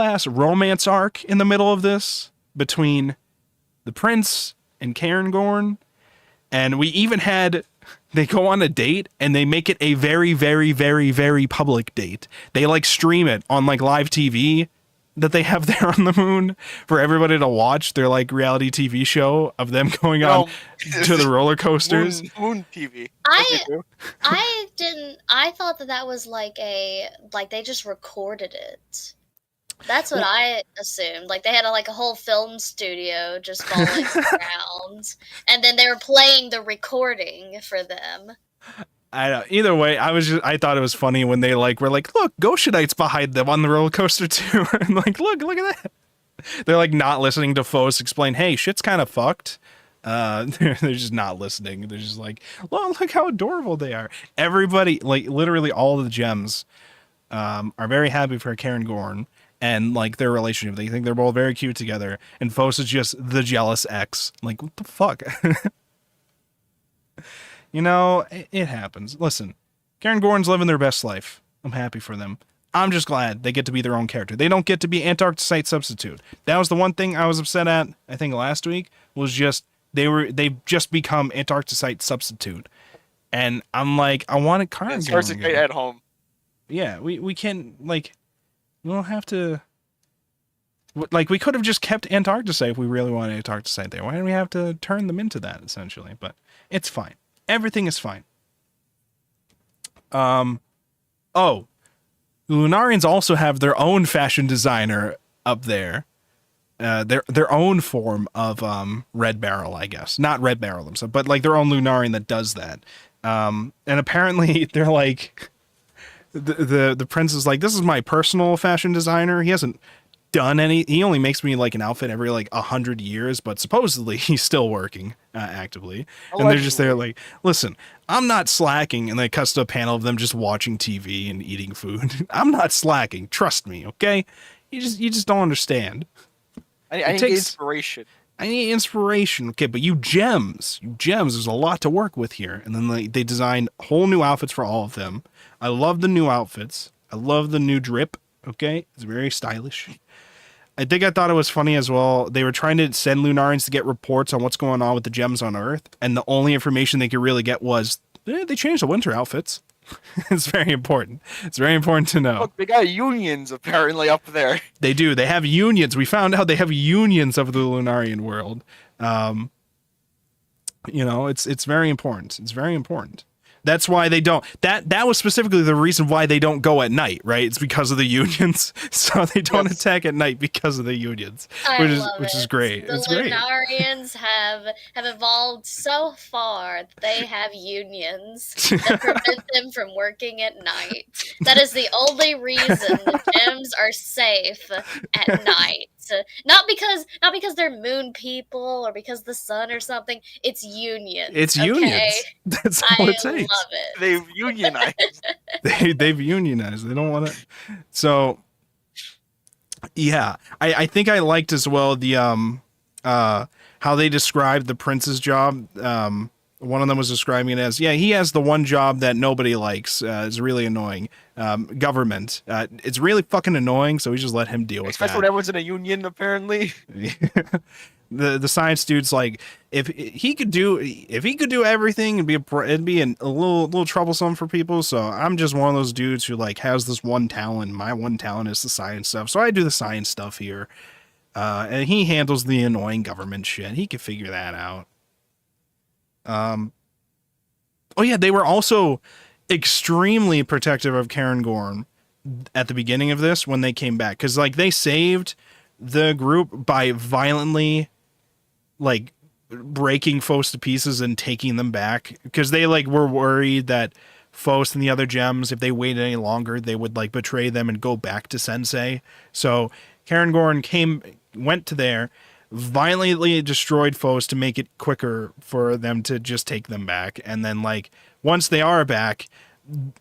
ass romance arc in the middle of this between the prince and Cairngorm, and we even they go on a date and they make it a very, very, very, very public date. They like stream it on like live TV that they have there on the moon for everybody to watch, their like reality TV show of them going on to the roller coasters. Moon TV. I thought that was like they just recorded it. That's what I assumed. Like they had a whole film studio just following around, and then they were playing the recording for them. I don't. Either way, I thought it was funny when they were like, look, Goshadites behind them on the roller coaster too, and like, look at that. They're like not listening to Fos explain, hey, shit's kind of fucked. They're just not listening. They're just like, well, look how adorable they are. Everybody, like literally all of the gems, are very happy for Cairngorm and like their relationship. They think they're both very cute together, and Fos is just the jealous ex. Like, what the fuck? It happens. Listen, Cairngorm's living their best life. I'm happy for them. I'm just glad they get to be their own character. They don't get to be Antarcticite substitute. That was the one thing I was upset at, I think last week, was just they've just become Antarcticite substitute. And I'm like, I wanted Cairngorm. Antarcticite at home. Yeah, we can, like, we don't have to Like, we could have just kept Antarctica if we really wanted Antarctica there. Why did we have to turn them into that, essentially? But it's fine. Everything is fine. Oh, the Lunarians also have their own fashion designer up there. Their own form of Red Barrel, I guess. Not Red Barrel themselves, but like their own Lunarian that does that. And apparently they're like, the prince is like, this is my personal fashion designer. He hasn't done any. He only makes me like an outfit every like 100 years, but supposedly he's still working actively. And they're just there like, listen, I'm not slacking. And they cuts to a panel of them just watching TV and eating food. I'm not slacking. Trust me, okay? You just don't understand. I need inspiration. I need inspiration. Okay, but you gems, there's a lot to work with here. And then they designed whole new outfits for all of them. I love the new outfits. I love the new drip. Okay, it's very stylish. I thought it was funny as well. They were trying to send Lunarians to get reports on what's going on with the gems on Earth, and the only information they could really get was they changed the winter outfits. It's very important. It's very important to know. Look, they got unions apparently up there. They do. They have unions. We found out they have unions of the Lunarian world. It's very important. It's very important. That's why they don't. That was specifically the reason why they don't go at night, right? It's because of the unions. So they don't attack at night because of the unions, which is great. The Lunarians have evolved so far that they have unions that prevent them from working at night. That is the only reason the gems are safe at night. Not because they're moon people or because the sun or something. It's unions. It's unions. That's all it takes. Love it. They've unionized. They've unionized. They don't want to. So, yeah, I think I liked as well the how they described the prince's job. One of them was describing it as, he has the one job that nobody likes. It's really annoying. Government. It's really fucking annoying, so we just let him deal with that. Especially when everyone's in a union, apparently. The science dude's like, if he could do everything, it'd be a little troublesome for people. So I'm just one of those dudes who like has this one talent. My one talent is the science stuff. So I do the science stuff here. And he handles the annoying government shit. He can figure that out. They were also extremely protective of Cairngorm at the beginning of this when they came back, because like they saved the group by violently like breaking Faust to pieces and taking them back, because they like were worried that Faust and the other gems, if they waited any longer, they would like betray them and go back to Sensei. So Cairngorm went to there, violently destroyed Faust to make it quicker for them to just take them back. And then like once they are back,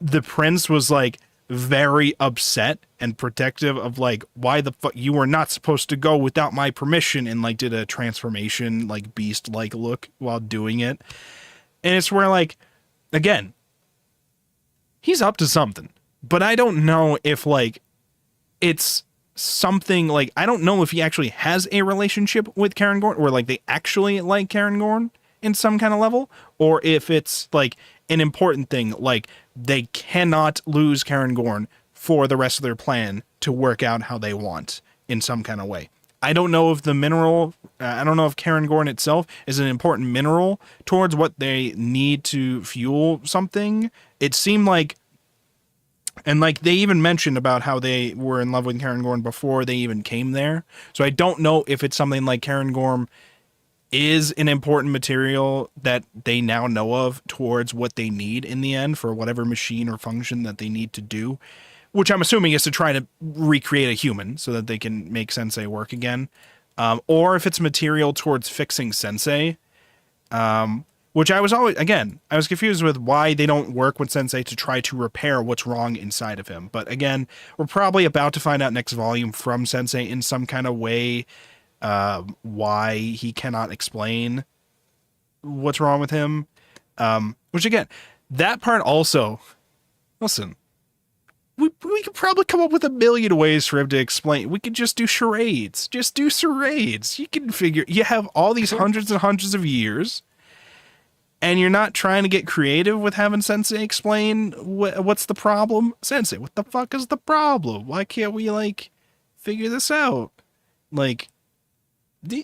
the prince was like very upset and protective of like, why the fuck you were not supposed to go without my permission, and like did a transformation like beast like look while doing it. And it's where like, again, he's up to something, but I don't know if like it's something like, I don't know if he actually has a relationship with Cairngorm, or like they actually like Cairngorm in some kind of level, or if it's like an important thing, like they cannot lose Cairngorm for the rest of their plan to work out how they want in some kind of way. I don't know if the mineral, I don't know if Cairngorm itself is an important mineral towards what they need to fuel something. It seemed like, and like they even mentioned about how they were in love with Cairngorm before they even came there. So I don't know if it's something like Cairngorm is an important material that they now know of towards what they need in the end for whatever machine or function that they need to do, which I'm assuming is to try to recreate a human so that they can make Sensei work again. Or if it's material towards fixing Sensei, which I was confused with why they don't work with Sensei to try to repair what's wrong inside of him. But again, we're probably about to find out next volume from Sensei in some kind of way why he cannot explain what's wrong with him. Which again, that part also, listen, we could probably come up with a million ways for him to explain. We could just do charades. Just do charades. You can figure, you have all these hundreds and hundreds of years, and you're not trying to get creative with having Sensei explain what's the problem. Sensei, what the fuck is the problem? Why can't we like figure this out? Like,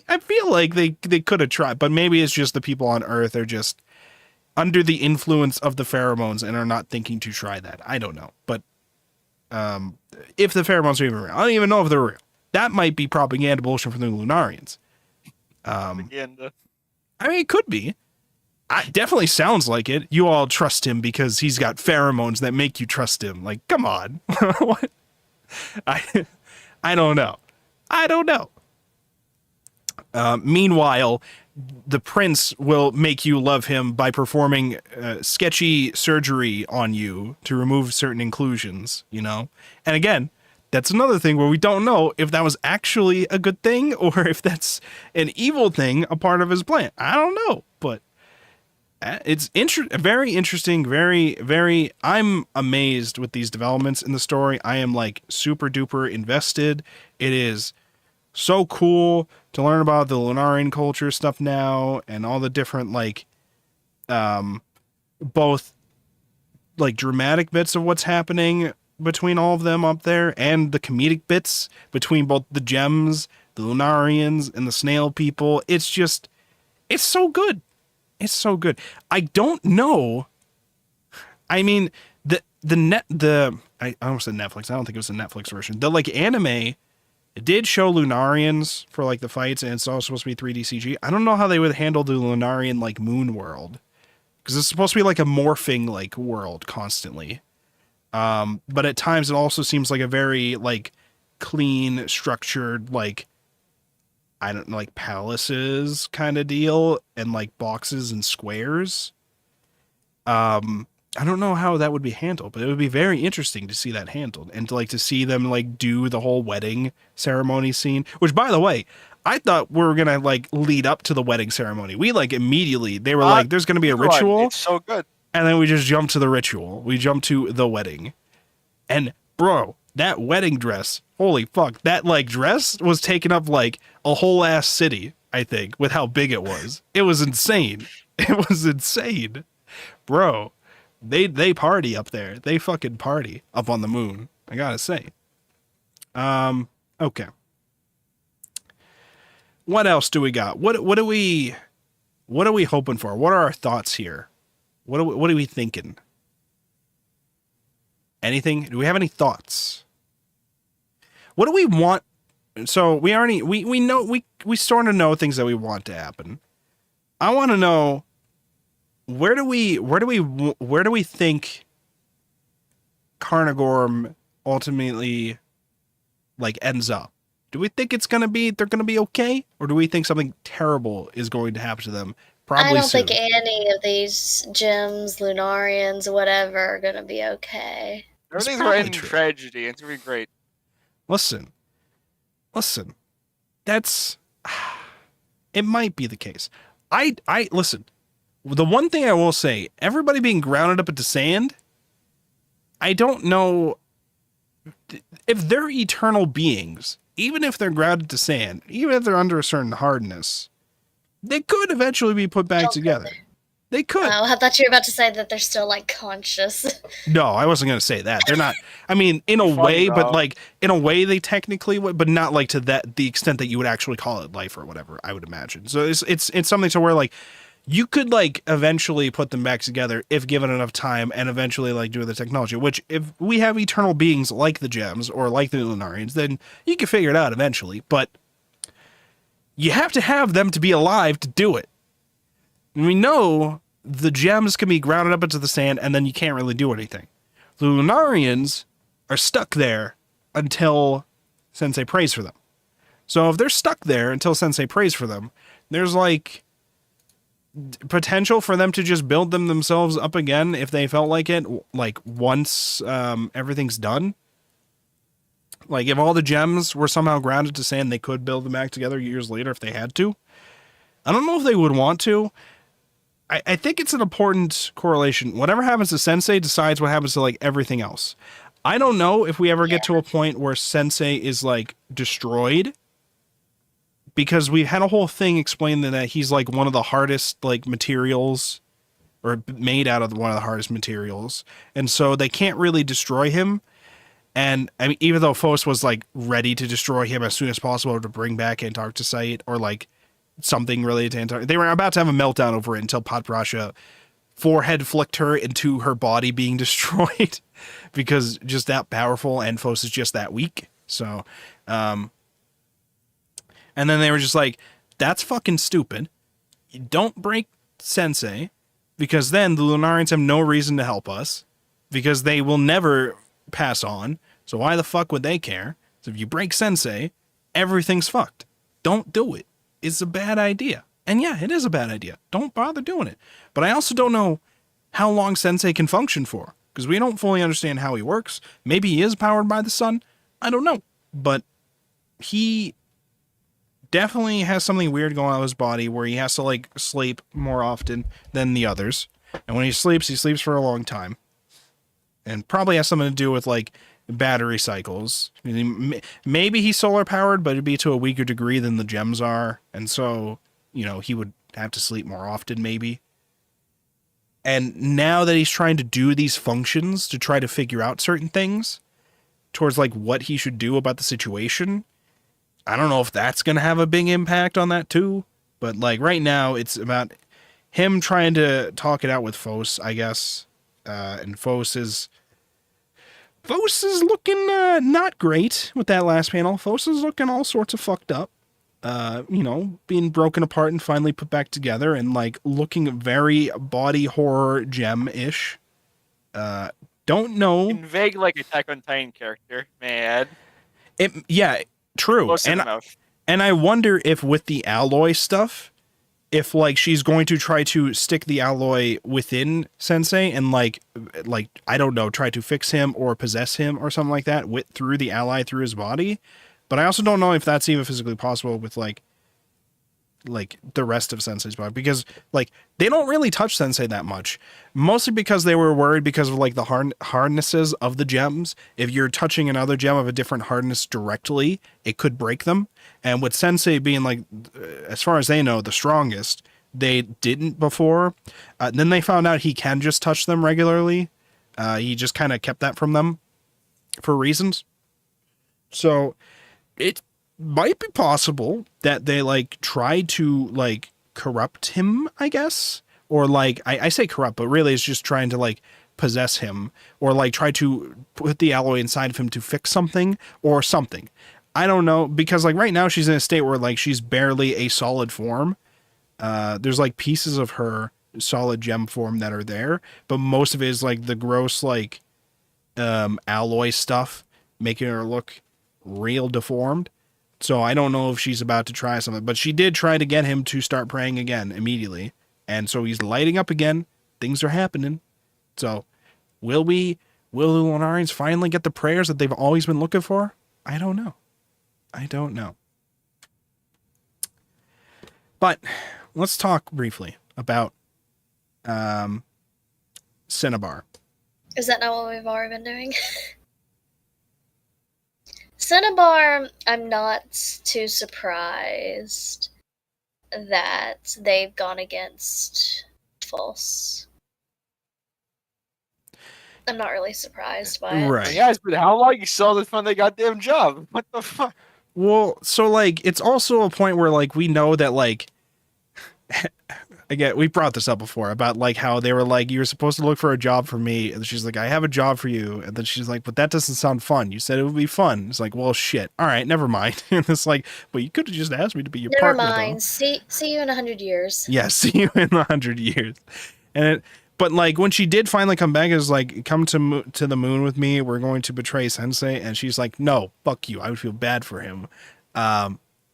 I feel like they could have tried, but maybe it's just the people on Earth are just under the influence of the pheromones and are not thinking to try that. I don't know. But if the pheromones are even real, I don't even know if they're real. That might be propaganda bullshit from the Lunarians. Propaganda. I mean, it could be. It definitely sounds like it. You all trust him because he's got pheromones that make you trust him. Like, come on. What? I don't know. I don't know. Meanwhile, the prince will make you love him by performing sketchy surgery on you to remove certain inclusions, you know? And again, that's another thing where we don't know if that was actually a good thing or if that's an evil thing, a part of his plan. I don't know, but it's very interesting, very, I'm amazed with these developments in the story. I am like super duper invested. It is so cool to learn about the Lunarian culture stuff now and all the different like both like dramatic bits of what's happening between all of them up there and the comedic bits between both the gems, the Lunarians, and the snail people. It's so good. It's so good. I don't know. I mean, I almost said Netflix. I don't think it was a Netflix version. The like anime, it did show Lunarians for like the fights, and it's also supposed to be 3D CG. I don't know how they would handle the Lunarian like moon world, because it's supposed to be like a morphing like world constantly. But at times it also seems like a very like clean, structured, like I don't know, like palaces kind of deal and like boxes and squares. I don't know how that would be handled, but it would be very interesting to see that handled and to like to see them like do the whole wedding ceremony scene, which by the way, I thought we were going to like lead up to the wedding ceremony. We like immediately, they were like, there's going to be a ritual. It's so good. And then we just jumped to the ritual. We jumped to the wedding. And bro, that wedding dress, holy fuck, that like dress was taking up like a whole ass city, I think, with how big it was. It was insane. It was insane. Bro, they party up there. They fucking party up on the moon, I gotta say. Okay. What else do we got? What are we hoping for? What are our thoughts here? What are we thinking? Anything? Do we have any thoughts? What do we want? So we know we sort of know things that we want to happen. I want to know where do we think Carnagorm ultimately like ends up? Do we think they're gonna be okay, or do we think something terrible is going to happen to them? Probably I don't soon. think any of these gems, Lunarians, whatever, are gonna be okay. Everything's probably right in true. tragedy. It's gonna be great. Listen, that's, it might be the case. I listen, the one thing I will say, everybody being grounded up into sand, I don't know if they're eternal beings, even if they're grounded to sand, even if they're under a certain hardness, they could eventually be put back together. They could. Oh, I thought you were about to say that they're still like conscious. No, I wasn't going to say that. They're not. I mean, in a way, but like in a way, they technically would, but not like to the extent that you would actually call it life or whatever. I would imagine. So it's something to where like you could like eventually put them back together if given enough time, and eventually like do the technology. Which if we have eternal beings like the gems or like the Lunarians, then you can figure it out eventually. But you have to have them to be alive to do it. And we know the gems can be grounded up into the sand, and then you can't really do anything. The Lunarians are stuck there until Sensei prays for them. So if they're stuck there until Sensei prays for them, there's like potential for them to just build them themselves up again if they felt like it, like once everything's done. Like if all the gems were somehow grounded to sand, they could build them back together years later if they had to. I don't know if they would want to. I think it's an important correlation. Whatever happens to Sensei decides what happens to like everything else. I don't know if we ever get to a point where Sensei is like destroyed, because we've had a whole thing explained that he's like one of the hardest like materials, or made out of one of the hardest materials. And so they can't really destroy him. And I mean, even though Phos was like ready to destroy him as soon as possible to bring back Antarcticite or like something related to Antarctica, they were about to have a meltdown over it until Patrasha forehead flicked her into her body being destroyed because just that powerful, and Phos is just that weak. So, and then they were just like, that's fucking stupid. You don't break Sensei, because then the Lunarians have no reason to help us, because they will never pass on. So why the fuck would they care? So if you break Sensei, everything's fucked. Don't do it. It's a bad idea. And yeah, it is a bad idea. Don't bother doing it. But I also don't know how long Sensei can function for, because we don't fully understand how he works. Maybe he is powered by the sun. I don't know. But he definitely has something weird going on with his body where he has to like sleep more often than the others. And when he sleeps for a long time. And probably has something to do with like battery cycles. Maybe he's solar powered, but it'd be to a weaker degree than the gems are. And so, you know, he would have to sleep more often maybe. And now that he's trying to do these functions to try to figure out certain things towards like what he should do about the situation, I don't know if that's going to have a big impact on that too. But like right now it's about him trying to talk it out with Phos, I guess. And Phos is looking not great with that last panel. Phos is looking all sorts of fucked up. You know, being broken apart and finally put back together and like looking very body horror gem-ish. Don't know. In vague like Attack on Titan character, man. Yeah, true. And I wonder if with the alloy stuff, if like she's going to try to stick the alloy within Sensei and like I don't know, try to fix him or possess him or something like that through the ally through his body. But I also don't know if that's even physically possible with like the rest of Sensei's body, because like they don't really touch Sensei that much, mostly because they were worried because of like the hardnesses of the gems. If you're touching another gem of a different hardness directly, it could break them. And with Sensei being like, as far as they know, the strongest, they didn't before. Then they found out he can just touch them regularly. He just kind of kept that from them for reasons. So it might be possible that they like try to like corrupt him, I guess. Or like, I say corrupt, but really it's just trying to like possess him or like try to put the alloy inside of him to fix something or something. I don't know, because like right now she's in a state where like she's barely a solid form. There's like pieces of her solid gem form that are there, but most of it is like the gross like alloy stuff making her look real deformed. So I don't know if she's about to try something, but she did try to get him to start praying again immediately. And so he's lighting up again. Things are happening. So will the Lunarians finally get the prayers that they've always been looking for? I don't know. But let's talk briefly about Cinnabar. Is that not what we've already been doing? Cinnabar, I'm not too surprised that they've gone against Vols. I'm not really surprised by it. Right. Yeah, it's been how long you still haven't found that goddamn job? What the fuck? Well, so like it's also a point where like we know that like again, we brought this up before about like how they were like, you're supposed to look for a job for me, and she's like, I have a job for you, and then she's like, but that doesn't sound fun. You said it would be fun. It's like, well, shit. All right, never mind. And it's like, well, you could have just asked me to be your partner. Never mind. Though. See you in 100 years. Yeah, see you in 100 years. But like when she did finally come back, it was like, come to the moon with me. We're going to betray Sensei, and she's like, no, fuck you. I would feel bad for him.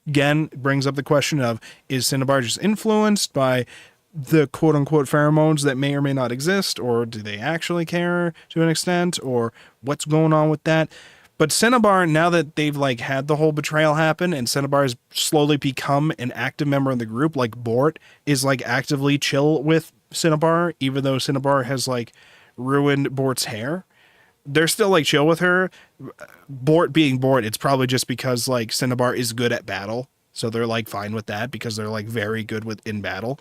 Again, brings up the question of, is Cinnabar just influenced by the quote-unquote pheromones that may or may not exist, or do they actually care to an extent, or what's going on with that? But Cinnabar, now that they've like had the whole betrayal happen, and Cinnabar has slowly become an active member of the group, like Bort is like actively chill with Cinnabar, even though Cinnabar has like ruined Bort's hair. They're still like chill with her. Bort being Bort, it's probably just because like Cinnabar is good at battle, so they're like fine with that because they're like very good in battle.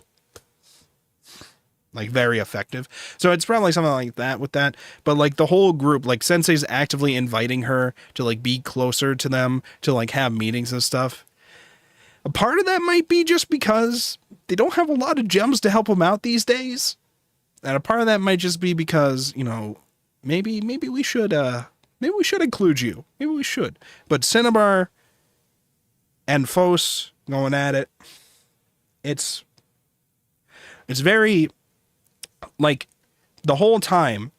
like very effective. So it's probably something like that with that. But like the whole group, like Sensei's actively inviting her to like be closer to them, to like have meetings and stuff. A part of that might be just because they don't have a lot of gems to help them out these days. And a part of that might just be because, you know, maybe we should include you. Maybe we should. But Cinnabar and Fos going at it. It's very, like, the whole time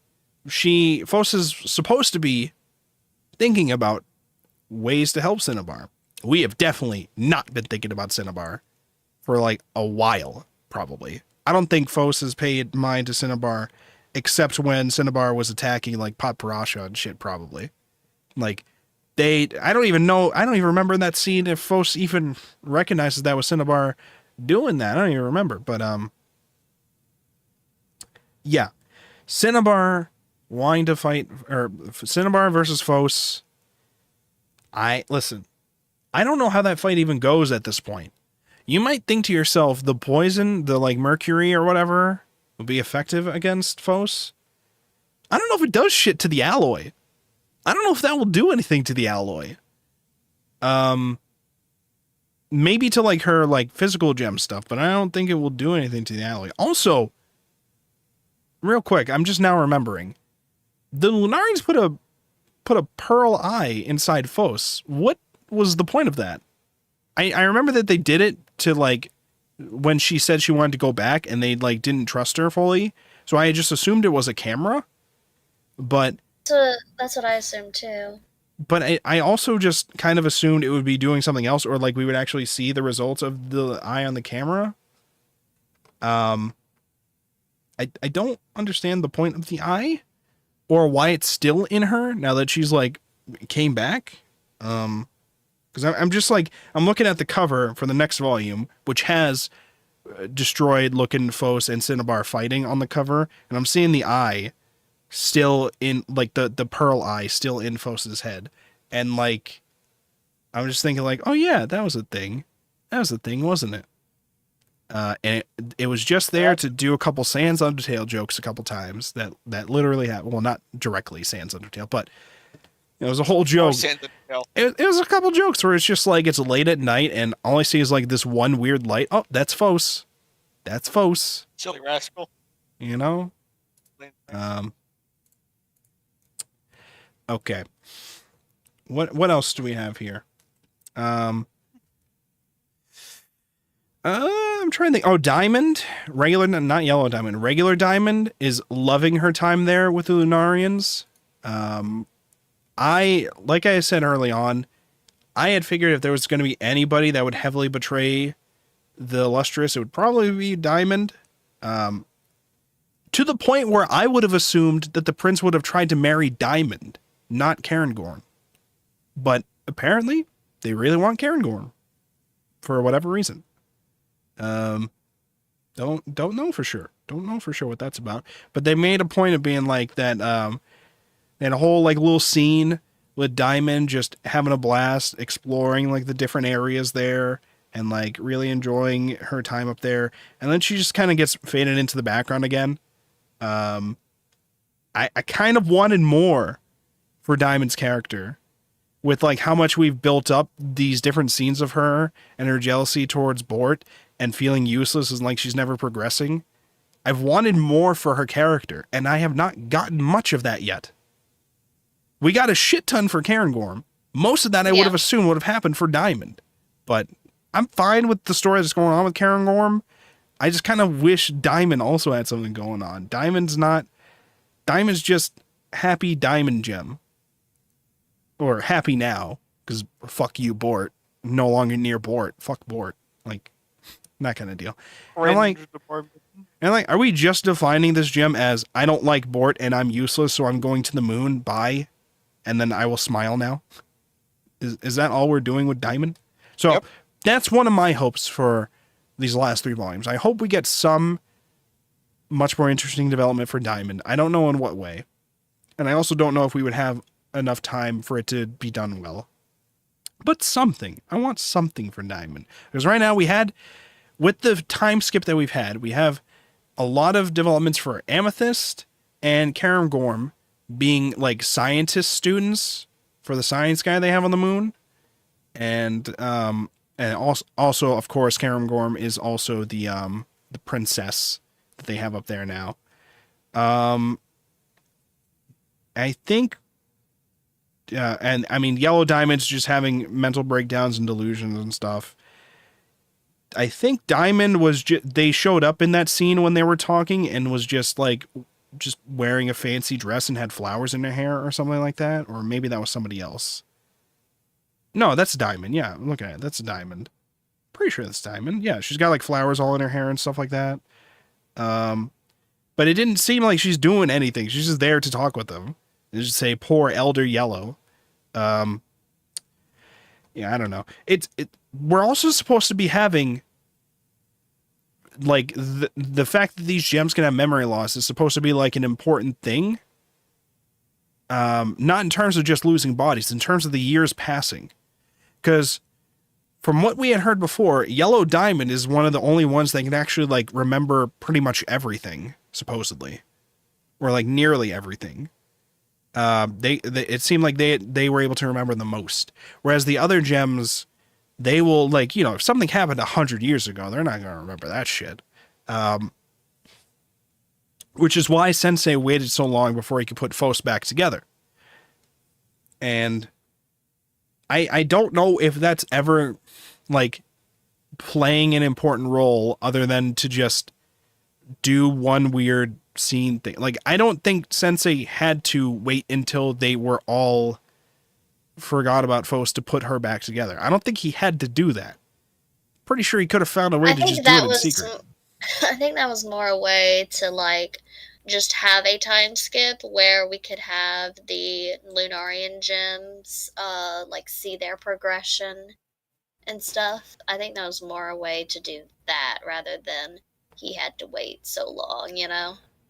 Fos is supposed to be thinking about ways to help Cinnabar. We have definitely not been thinking about Cinnabar for like a while, probably. I don't think Fos has paid mind to Cinnabar except when Cinnabar was attacking like Pot Parasha and shit, probably. Like, I don't even remember in that scene if Fos even recognizes that was Cinnabar doing that. I don't even remember. But, yeah. Cinnabar wanting to fight, or Cinnabar versus Fos. Listen, I don't know how that fight even goes at this point. You might think to yourself, the poison, the like mercury or whatever, will be effective against Fos. I don't know if it does shit to the alloy. I don't know if that will do anything to the alloy. Maybe to like her like physical gem stuff, but I don't think it will do anything to the alloy. Also, real quick, I'm just now remembering, the Lunarians put a pearl eye inside Fos. What was the point of that? I remember that they did it to like when she said she wanted to go back and they like didn't trust her fully. So I just assumed it was a camera. But that's what I assumed too. But I also just kind of assumed it would be doing something else, or like we would actually see the results of the eye on the camera. I don't understand the point of the eye or why it's still in her now that she's like came back. Because I'm just like, I'm looking at the cover for the next volume, which has destroyed looking Fos and Cinnabar fighting on the cover. And I'm seeing the eye still in, like the pearl eye still in Fos's head. And like, I'm just thinking like, oh yeah, that was a thing. That was a thing, wasn't it? And it was just there to do a couple Sans Undertale jokes a couple times that literally happened. Well, not directly Sans Undertale, but it was a whole joke. It was a couple jokes where it's just like it's late at night and all I see is like this one weird light. Oh, that's Fos. That's Fos. Silly rascal. You know? Okay. What else do we have here? I'm trying to think. Oh, Diamond, not Yellow Diamond. Regular Diamond is loving her time there with the Lunarians. Like I said early on, I had figured if there was going to be anybody that would heavily betray the Lustrous, it would probably be Diamond. To the point where I would have assumed that the prince would have tried to marry Diamond, not Cairngorm. But apparently, they really want Cairngorm for whatever reason. Don't know for sure. Don't know for sure what that's about. But they made a point of being like that. And a whole like little scene with Diamond just having a blast, exploring like the different areas there and like really enjoying her time up there. And then she just kind of gets faded into the background again. I kind of wanted more for Diamond's character with like how much we've built up these different scenes of her and her jealousy towards Bort and feeling useless and like she's never progressing. I've wanted more for her character and I have not gotten much of that yet. We got a shit ton for Cairngorm. Most of that I would have assumed would have happened for Diamond. But I'm fine with the story that's going on with Cairngorm. I just kind of wish Diamond also had something going on. Diamond's just happy Diamond Gem. Or happy now. Because fuck you, Bort. No longer near Bort. Fuck Bort. Like, that kind of deal. And like, are we just defining this gem as I don't like Bort and I'm useless, so I'm going to the moon, bye? And then I will smile now. Is that all we're doing with Diamond? So that's one of my hopes for these last 3 volumes. I hope we get some much more interesting development for Diamond. I don't know in what way. And I also don't know if we would have enough time for it to be done well. But something. I want something for Diamond. Because right now we had, with the time skip that we've had, we have a lot of developments for Amethyst and Caramgorm being like scientist students for the science guy they have on the moon. And also of course Caramgorm is also the princess that they have up there now. I think and I mean Yellow Diamond's just having mental breakdowns and delusions and stuff. I think Diamond was they showed up in that scene when they were talking and was just wearing a fancy dress and had flowers in her hair or something like that. Or maybe that was somebody else. No, that's Diamond. Yeah, look at it. That's Diamond. Pretty sure that's Diamond. Yeah, she's got like flowers all in her hair and stuff like that. But it didn't seem like she's doing anything. She's just there to talk with them. And just say, poor Elder Yellow. Yeah, I don't know. We're also supposed to be having like the fact that these gems can have memory loss is supposed to be like an important thing. Not in terms of just losing bodies, in terms of the years passing. Because from what we had heard before, Yellow Diamond is one of the only ones that can actually like remember pretty much everything, supposedly. Or like nearly everything. It seemed like they were able to remember the most. Whereas the other gems, they will like, if something happened 100 years ago, they're not going to remember that shit. Which is why Sensei waited so long before he could put Phos back together. And I don't know if that's ever like playing an important role other than to just do one weird scene thing. Like, I don't think Sensei had to wait until they were all forgot about Phos to put her back together. I don't think he had to do that. Pretty sure he could have found a way to just do it in secret. I think that was more a way to like just have a time skip where we could have the Lunarian gems like see their progression and stuff. I think that was more a way to do that rather than he had to wait so long,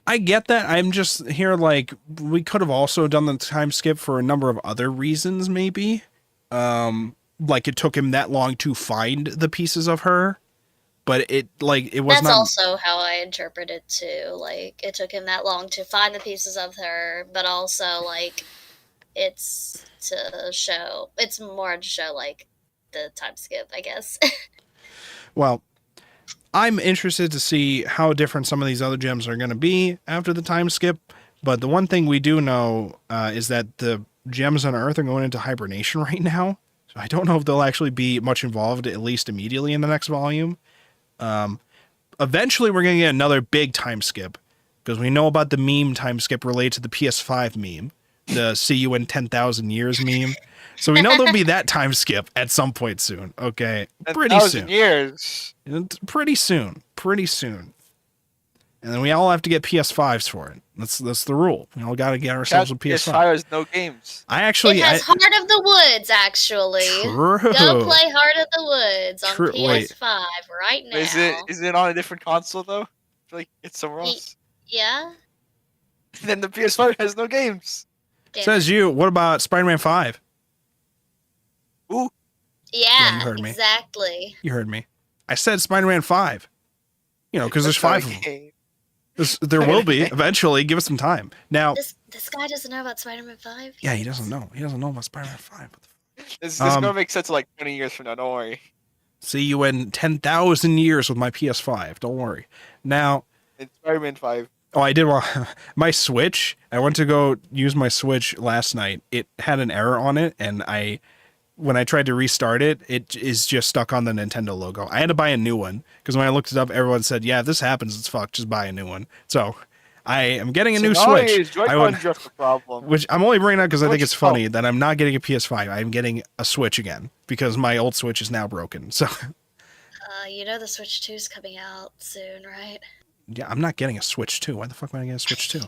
I get that. I'm just here like we could have also done the time skip for a number of other reasons maybe. Like it took him that long to find the pieces of her. But it was That's not. That's also how I interpret it too. Like it took him that long to find the pieces of her, but also like it's more to show like the time skip, I guess. Well, I'm interested to see how different some of these other gems are going to be after the time skip. But the one thing we do know is that the gems on Earth are going into hibernation right now. So I don't know if they'll actually be much involved, at least immediately in the next volume. Eventually we're going to get another big time skip because we know about the meme time skip related to the PS5 meme, the see you in 10,000 years meme. So we know there'll be that time skip at some point soon. Okay. Pretty soon. Years. Pretty soon. And then we all have to get PS5s for it. That's the rule. We all got to get ourselves a PS5. PS5 has no games. I actually... It has Heart of the Woods, actually. True. Go play Heart of the Woods on PS5 right now. Is it on a different console, though? I feel like it's somewhere else. Yeah. Then the PS5 has no games. Says you. What about Spider-Man 5? Ooh. Yeah, you heard me. Exactly. You heard me. I said Spider-Man 5. Because there's 5 of them. There will be eventually. Give us some time. Now, this guy doesn't know about Spider-Man 5. Yeah, he doesn't know. He doesn't know about Spider-Man 5. This is gonna make sense like 20 years from now. Don't worry. See you in 10,000 years with my PS5. Don't worry. Now, it's Spider-Man 5. Oh, I did. My Switch. I went to go use my Switch last night. It had an error on it, and when I tried to restart it, it is just stuck on the Nintendo logo. I had to buy a new one because when I looked it up, everyone said, "Yeah, if this happens, it's fucked. Just buy a new one." So I am getting a new Switch. Which I'm only bringing up because I think it's funny that I'm not getting a PS5. I'm getting a Switch again because my old Switch is now broken. So, the Switch 2 is coming out soon, right? Yeah, I'm not getting a Switch 2. Why the fuck would I get a Switch 2?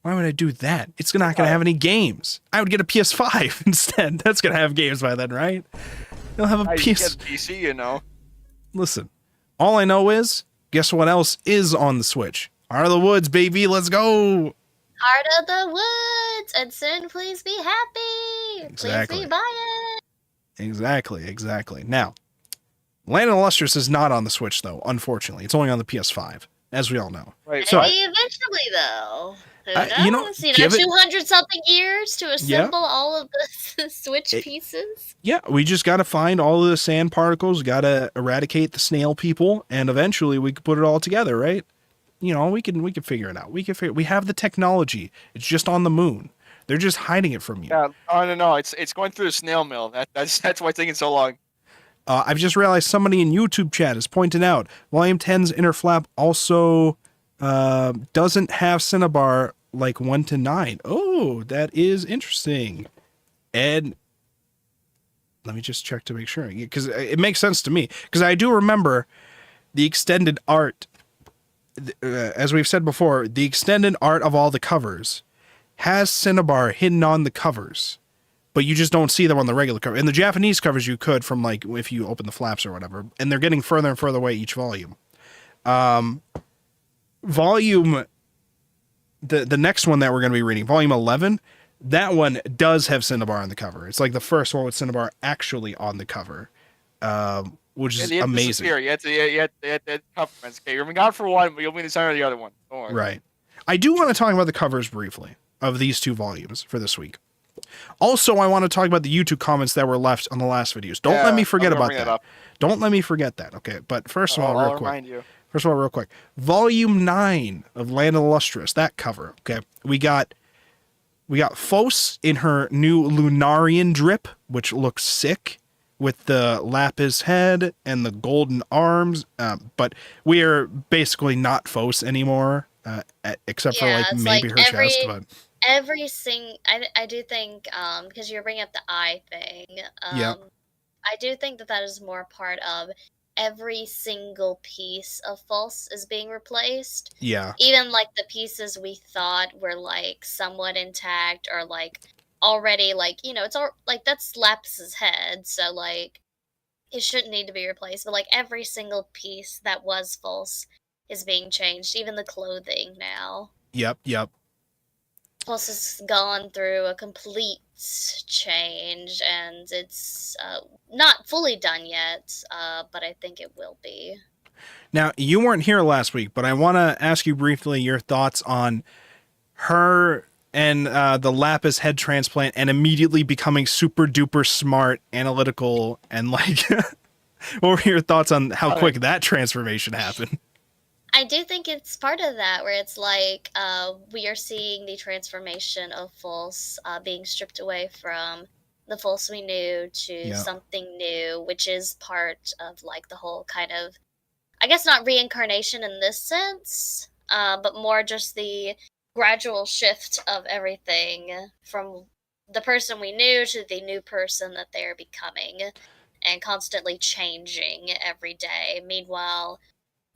Why would I do that? It's not going to have any games. I would get a PS5 instead. That's going to have games by then, right? You'll have a PC, Listen, all I know is, guess what else is on the Switch? Heart of the Woods, baby. Let's go. Heart of the Woods. And soon, please be happy. Exactly. Please be buying. Exactly. Now, Land of the Lustrous is not on the Switch, though, unfortunately. It's only on the PS5. as we all know. Right. So- Maybe eventually, though. Who knows? you know, give it- 200 something years to assemble all of the Switch pieces. Yeah, we just got to find all of the sand particles, got to eradicate the snail people, and eventually we could put it all together, right? You know, we can figure it out. We have the technology. It's just on the moon. They're just hiding it from you. Yeah. Oh no, it's going through the snail mill. That's why it's taking so long. I've just realized somebody in YouTube chat is pointing out Volume 10's inner flap also doesn't have Cinnabar like 1 to 9. Oh, that is interesting. And let me just check to make sure, because it makes sense to me. Because I do remember the extended art, as we've said before, the extended art of all the covers has Cinnabar hidden on the covers, but you just don't see them on the regular cover. In the Japanese covers, you could from like if you open the flaps or whatever, and they're getting further and further away each volume. Volume, the next one that we're going to be reading, volume 11, that one does have Cinnabar on the cover. It's like the first one with Cinnabar actually on the cover, which is amazing. You have to compliments. Okay, you're gone for one, but you'll be in the center of the other one. Don't worry. Right. I do want to talk about the covers briefly of these two volumes for this week. Also, I want to talk about the YouTube comments that were left on the last videos. Don't let me forget about that. Don't let me forget that. Okay, but first of all, real quick. First of all, real quick. Volume 9 of Land of the Lustrous, that cover. Okay, we got Vols in her new Lunarian drip, which looks sick, with the lapis head and the golden arms. But we are basically not Vols anymore, except for like maybe her chest. But I do think because you're bringing up the eye thing. I do think that is more part of every single piece of Vols is being replaced. Yeah. Even like the pieces we thought were like somewhat intact or like already like, it's all like that's Lapis's head, so like it shouldn't need to be replaced. But like every single piece that was Vols is being changed, even the clothing now. Yep. Vols has gone through a complete change, and it's not fully done yet, but I think it will be. Now, you weren't here last week, but I want to ask you briefly your thoughts on her and the lapis head transplant and immediately becoming super duper smart, analytical, and like, what were your thoughts on how quick that transformation happened? I do think it's part of that, where it's like we are seeing the transformation of Vols being stripped away from the Vols we knew to something new, which is part of like the whole kind of, I guess not reincarnation in this sense, but more just the gradual shift of everything from the person we knew to the new person that they are becoming, and constantly changing every day. Meanwhile,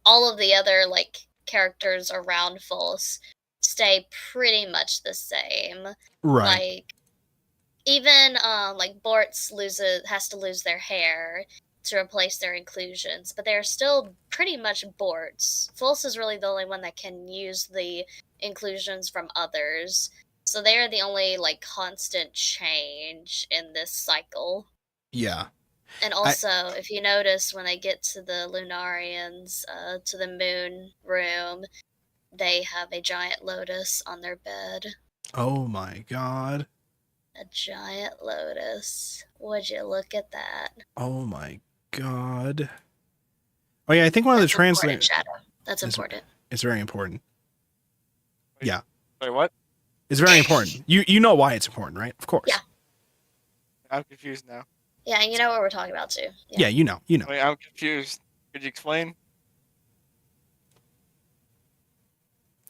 all of the other like characters around Vols stay pretty much the same. Right. Like even like Bortz has to lose their hair to replace their inclusions, but they're still pretty much Bortz. Vols is really the only one that can use the inclusions from others, so they are the only like constant change in this cycle. Yeah. And also, if you notice, when they get to the Lunarians, to the moon room, they have a giant lotus on their bed. Oh my god. A giant lotus. Would you look at that? Oh my god. Oh yeah, I think one of the translators... That's important. It's very important. Yeah. Wait, what? It's very important. You know why it's important, right? Of course. Yeah. I'm confused now. Yeah, and you know what we're talking about too. Yeah, you know. Wait, I'm confused. Could you explain?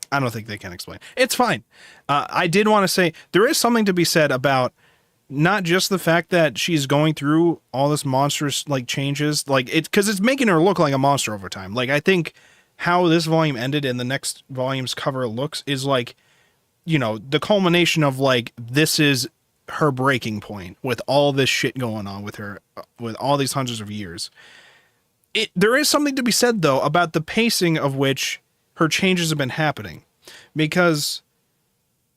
I don't think they can explain. It's fine. I did want to say there is something to be said about not just the fact that she's going through all this monstrous like changes, like because it's making her look like a monster over time. Like I think how this volume ended and the next volume's cover looks is like, the culmination of like this is her breaking point with all this shit going on with her, with all these hundreds of years. There is something to be said though about the pacing of which her changes have been happening, because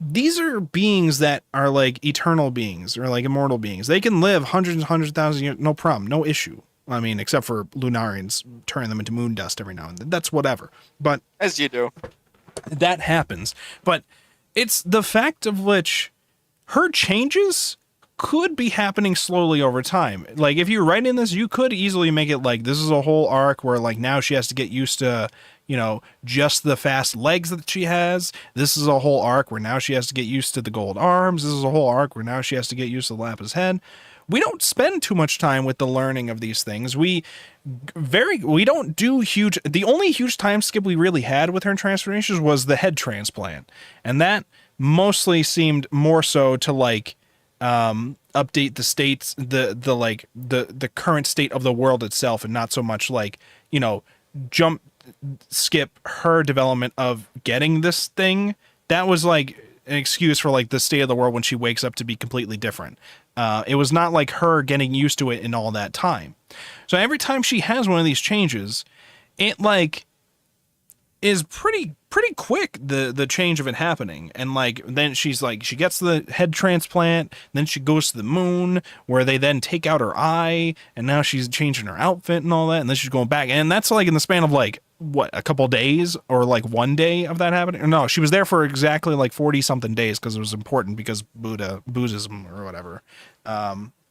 these are beings that are like eternal beings or like immortal beings. They can live hundreds and hundreds of thousands of years, no problem, no issue. I mean, except for Lunarians turning them into moon dust every now and then. That's whatever. But As you do. that happens. But it's the fact of which her changes could be happening slowly over time. Like, if you're writing this, you could easily make it like this is a whole arc where, like, now she has to get used to, you know, just the fast legs that she has. This is a whole arc where now she has to get used to the gold arms. This is a whole arc where now she has to get used to the lapis head. We don't spend too much time with the learning of these things. We don't do huge. The only huge time skip we really had with her transformations was the head transplant, and that mostly seemed more so to like update the states, the current state of the world itself, and not so much like, you know, skip her development of getting this thing. That was like an excuse for like the state of the world when she wakes up to be completely different. It was not like her getting used to it in all that time. So every time she has one of these changes, it like is pretty quick, the change of it happening. And like then she's like, she gets the head transplant, then she goes to the moon where they then take out her eye, and now she's changing her outfit and all that, and then she's going back, and that's like in the span of like what, a couple days or like one day of that happening. Or no, she was there for exactly like 40 something days because it was important because Buddhism or whatever.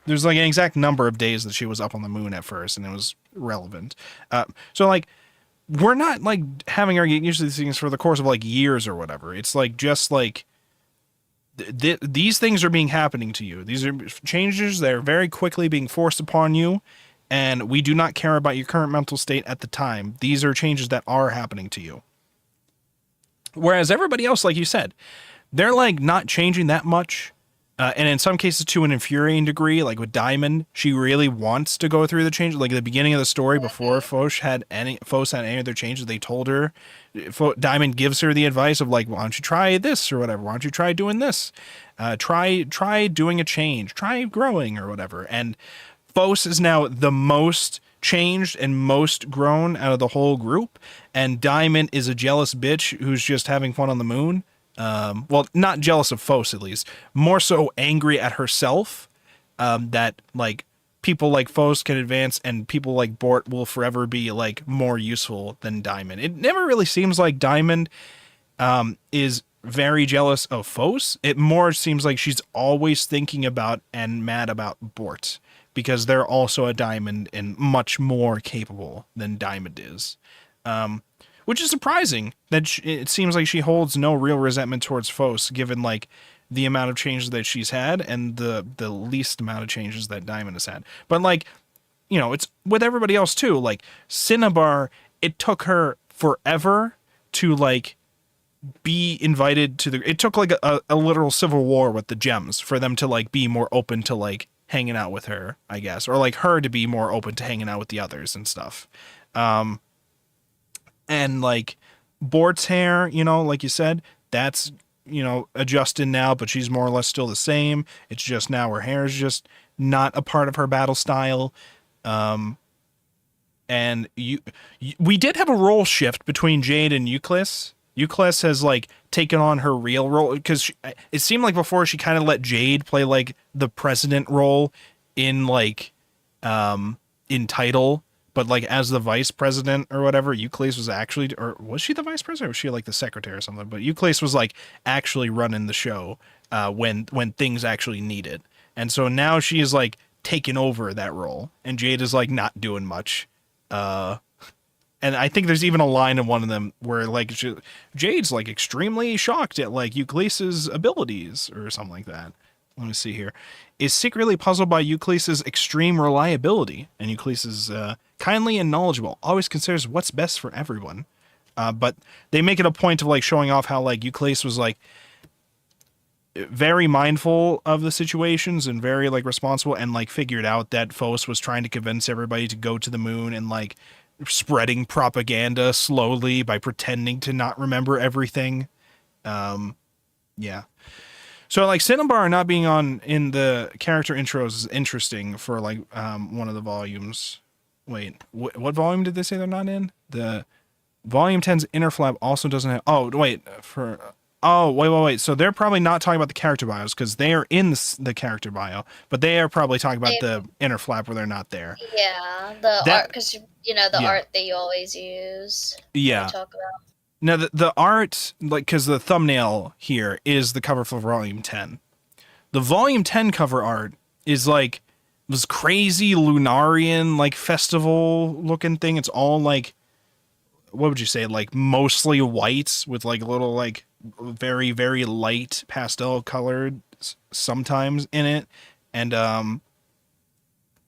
There's like an exact number of days that she was up on the moon at first, and it was relevant. So like, we're not like having her get used to these things for the course of like years or whatever. It's like just like these things are being happening to you. These are changes that are very quickly being forced upon you, and we do not care about your current mental state at the time. These are changes that are happening to you. Whereas everybody else, like you said, they're like not changing that much. And in some cases to an infuriating degree, like with Diamond, she really wants to go through the changes. Like at the beginning of the story, before Foch had any of their changes, they told her, Diamond gives her the advice of like, why don't you try this or whatever? Why don't you try doing this? Try doing a change, try growing or whatever. And Foch is now the most changed and most grown out of the whole group. And Diamond is a jealous bitch who's just having fun on the moon. Well, not jealous of Foch, at least. More so angry at herself, that, like, people like Foch can advance and people like Bort will forever be, like, more useful than Diamond. It never really seems like Diamond, is very jealous of Foch. It more seems like she's always thinking about and mad about Bort, because they're also a Diamond and much more capable than Diamond is. Which is surprising that it seems like she holds no real resentment towards Foch, given like the amount of changes that she's had and the least amount of changes that Diamond has had. But like, you know, it's with everybody else too. Like Cinnabar, it took her forever to like be invited to it took like a literal civil war with the gems for them to like be more open to like hanging out with her, I guess, or like her to be more open to hanging out with the others and stuff. And like Bort's hair, you know, like you said, that's, you know, adjusted now, but she's more or less still the same. It's just now her hair is just not a part of her battle style. And we did have a role shift between Jade and Euclid. Euclid has like taken on her real role, because it seemed like before she kind of let Jade play like the president role in like in title. But like as the vice president or whatever, Euclid was actually, or was she the vice president, or was she like the secretary or something? But Euclid was like actually running the show when things actually need it. And so now she is like taking over that role, and Jade is like not doing much. And I think there's even a line in one of them where like Jade's like extremely shocked at like Euclid's abilities or something like that. Let me see here. Is secretly puzzled by Euclid's extreme reliability, and Euclid is kindly and knowledgeable, always considers what's best for everyone. But they make it a point of like showing off how like Euclid was like very mindful of the situations and very like responsible, and like figured out that Foch was trying to convince everybody to go to the moon, and like spreading propaganda slowly by pretending to not remember everything. Yeah. So like Cinnabar not being on in the character intros is interesting for like one of the volumes. Wait, what volume did they say they're not in? The volume 10's inner flap also doesn't have. Oh wait, for Oh, wait. So they're probably not talking about the character bios because they are in the character bio, but they are probably talking about the inner flap where they're not there. Yeah, the That- art, because you know the yeah. art that you always use. Yeah. We talk about. Now the art, like, because the thumbnail here is the cover for Volume 10. The Volume 10 cover art is like this crazy Lunarian like festival looking thing. It's all like, what would you say, like mostly white with like little like very, very light pastel colored sometimes in it. And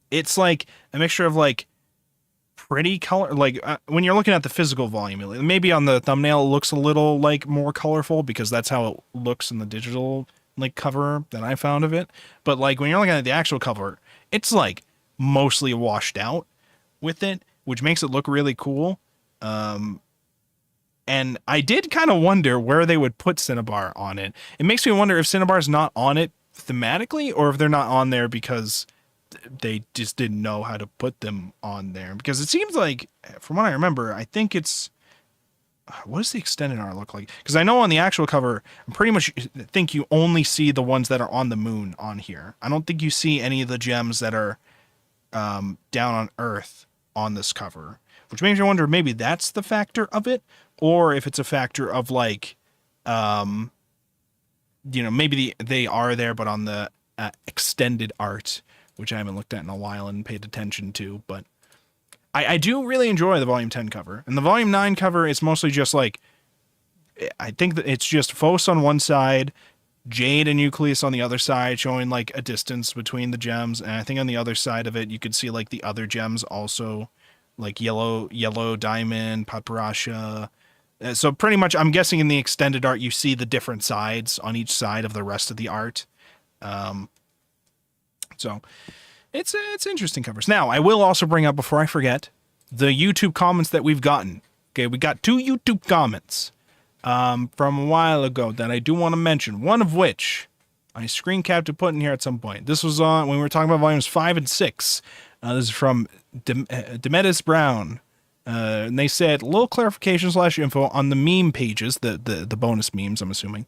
it's like a mixture of like pretty color, like when you're looking at the physical volume, maybe on the thumbnail it looks a little like more colorful because that's how it looks in the digital like cover that I found of it. But like when you're looking at the actual cover, it's like mostly washed out with it, which makes it look really cool. And I did kind of wonder where they would put Cinnabar on it. It makes me wonder if Cinnabar's not on it thematically, or if they're not on there because they just didn't know how to put them on there. Because it seems like, from what I remember, I think it's... What does the extended art look like? Because I know on the actual cover, I pretty much think you only see the ones that are on the moon on here. I don't think you see any of the gems that are down on Earth on this cover. Which makes me wonder, maybe that's the factor of it, or if it's a factor of like, maybe they are there, but on the extended art, which I haven't looked at in a while and paid attention to. But I do really enjoy the Volume 10 cover, and the Volume 9 cover is mostly just like, I think that it's just Phos on one side, Jade and Euclid on the other side, showing like a distance between the gems, and I think on the other side of it, you could see like the other gems also. Like yellow diamond, Paparasha. So pretty much, I'm guessing in the extended art, you see the different sides on each side of the rest of the art. So it's interesting covers. Now, I will also bring up, before I forget, the YouTube comments that we've gotten. Okay, we got 2 YouTube comments from a while ago that I do want to mention. One of which I screen capped to put in here at some point. This was on when we were talking about volumes 5 and 6. This is from Demetis Brown. And they said, little clarification / info on the meme pages, the bonus memes, I'm assuming.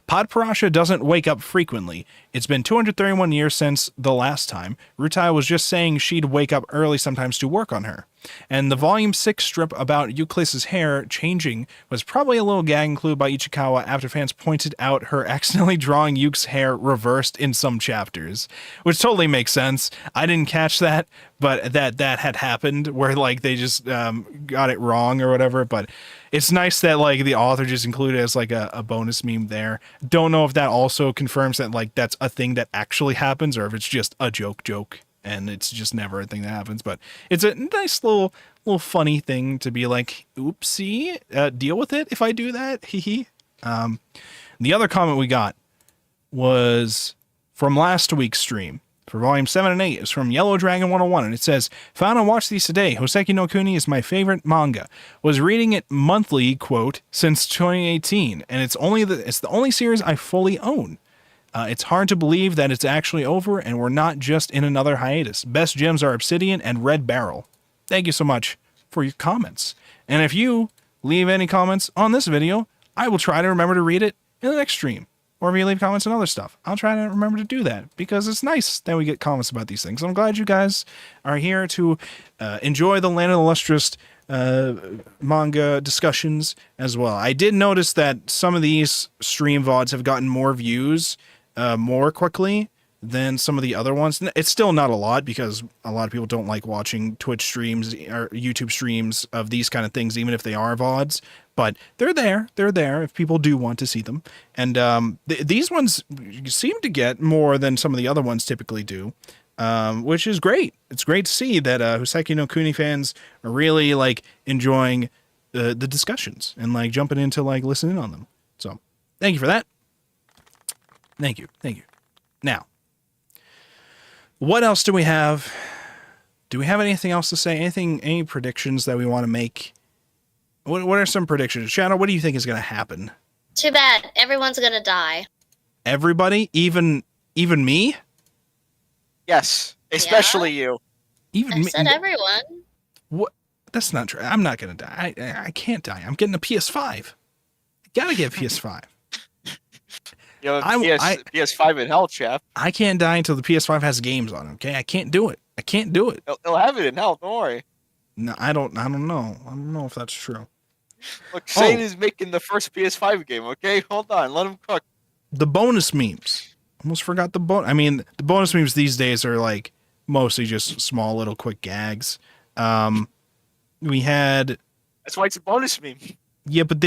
Podparasha doesn't wake up frequently. It's been 231 years since the last time. Rutai was just saying she'd wake up early sometimes to work on her. And the Volume 6 strip about Euclid's hair changing was probably a little gag included by Ichikawa after fans pointed out her accidentally drawing Yuke's hair reversed in some chapters. Which totally makes sense. I didn't catch that, but that had happened where like they just got it wrong or whatever. But it's nice that like the author just included it as like a bonus meme there. Don't know if that also confirms that like that's a thing that actually happens or if it's just a joke. And it's just never a thing that happens, but it's a nice little funny thing to be like, oopsie, deal with it if I do that, hee. The other comment we got was from last week's stream for volume 7 and 8. It's from Yellow Dragon 101, and it says, found and watched these today. Hoseki no Kuni is my favorite manga. Was reading it monthly, quote, since 2018, and it's the only series I fully own. It's hard to believe that it's actually over and we're not just in another hiatus. Best gems are Obsidian and Red Barrel. Thank you so much for your comments. And if you leave any comments on this video, I will try to remember to read it in the next stream. Or if you leave comments on other stuff, I'll try to remember to do that because it's nice that we get comments about these things. I'm glad you guys are here to enjoy the Land of the Lustrous manga discussions as well. I did notice that some of these stream VODs have gotten more views more quickly than some of the other ones. It's still not a lot because a lot of people don't like watching Twitch streams or YouTube streams of these kind of things, even if they are VODs. But they're there if people do want to see them. And these ones seem to get more than some of the other ones typically do, which is great. It's great to see that Hoseki no Kuni fans are really like enjoying the discussions and like jumping into like listening on them. So thank you for that. Thank you. Now, what else do we have? Do we have anything else to say? Any predictions that we want to make? What are some predictions? Shadow, what do you think is going to happen? Too bad. Everyone's gonna die. Everybody? Even me? Yes, especially you. Even I me? said everyone. What? That's not true. I'm not going to die. I can't die. I'm getting a PS5. I Gotta get PS5. You have PS5 in hell, chap. I can't die until the PS5 has games on it. Okay, I can't do it. They'll have it in hell. Don't worry. No, I don't know. I don't know if that's true. Look, Shane is making the first PS5 game. Okay, hold on. Let him cook. The bonus memes. Almost forgot the bonus. I mean, the bonus memes these days are like mostly just small little quick gags. We had. That's why it's a bonus meme. Yeah, but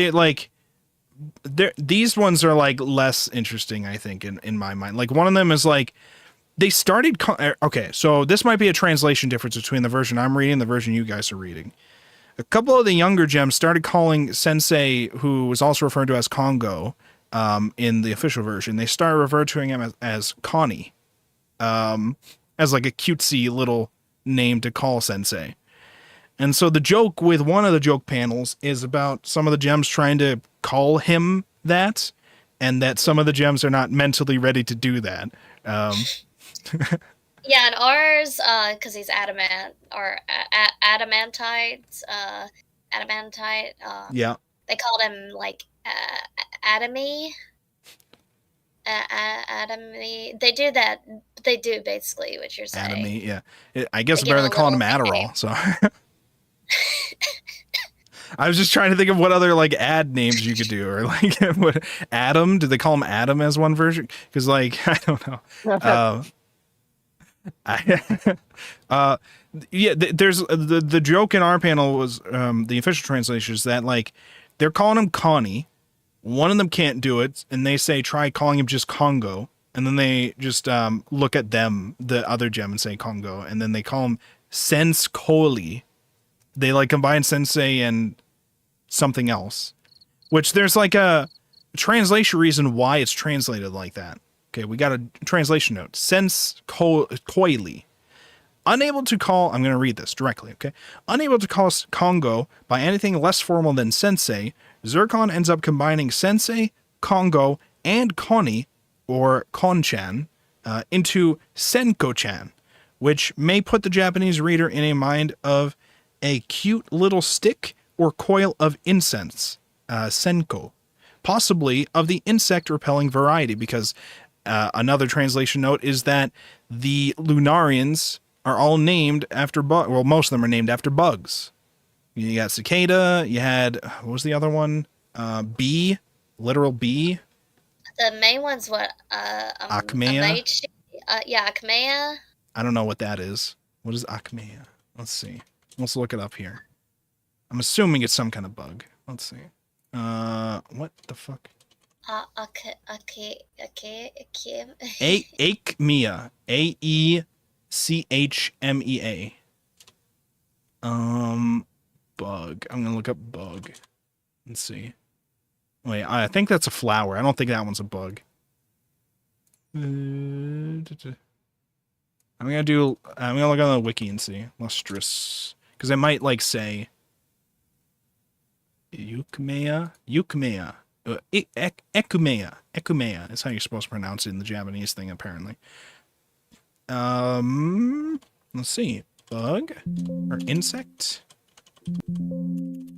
these ones are like less interesting, I think, in my mind. Like one of them is like they started. Okay, so this might be a translation difference between the version I'm reading and the version you guys are reading. A couple of the younger gems started calling Sensei, who was also referred to as Kongo, in the official version. They started referring to him as Connie, as like a cutesy little name to call Sensei. And so the joke with one of the joke panels is about some of the gems trying to call him that, and that some of the gems are not mentally ready to do that. Yeah, and ours, because he's adamant, or adamantite, Yeah. they called him, like, Atomy. Atomy. They do that. They do basically what you're saying. Atomy, yeah. I guess They better give than him a calling him little Adderall, so... I was just trying to think of what other like ad names you could do, or like what Adam? Did they call him Adam as one version? Because like I don't know. There's the joke in our panel was the official translation is that like they're calling him Connie. One of them can't do it, and they say try calling him just Congo, and then they just look at them, the other gem, and say Congo, and then they call him Sense Koli. They like combine Sensei and something else, which there's like a translation reason why it's translated like that. Okay, we got a translation note. Sense Koili. Unable to call, I'm going to read this directly, okay? Unable to call Kongo by anything less formal than Sensei, Zircon ends up combining Sensei, Kongo, and Connie, or Konchan, into Senko-chan, which may put the Japanese reader in a mind of a cute little stick or coil of incense, senko, possibly of the insect-repelling variety, because another translation note is that the Lunarians are all named after bugs. Well, most of them are named after bugs. You got cicada, you had, what was the other one? Bee, literal bee. The main one's what? Acmea? Yeah, Acmea. I don't know what that is. What is Acmea? Let's see. Let's look it up here. I'm assuming it's some kind of bug. Let's see. What the fuck? Acmea. AECHMEA. Bug. I'm gonna look up bug. Let's see. Wait, I think that's a flower. I don't think that one's a bug. I'm gonna look on the wiki and see. Lustrous. Because it might like say Ekumea. Ekumea is how you're supposed to pronounce it in the Japanese thing, apparently. Let's see. Bug? Or insect?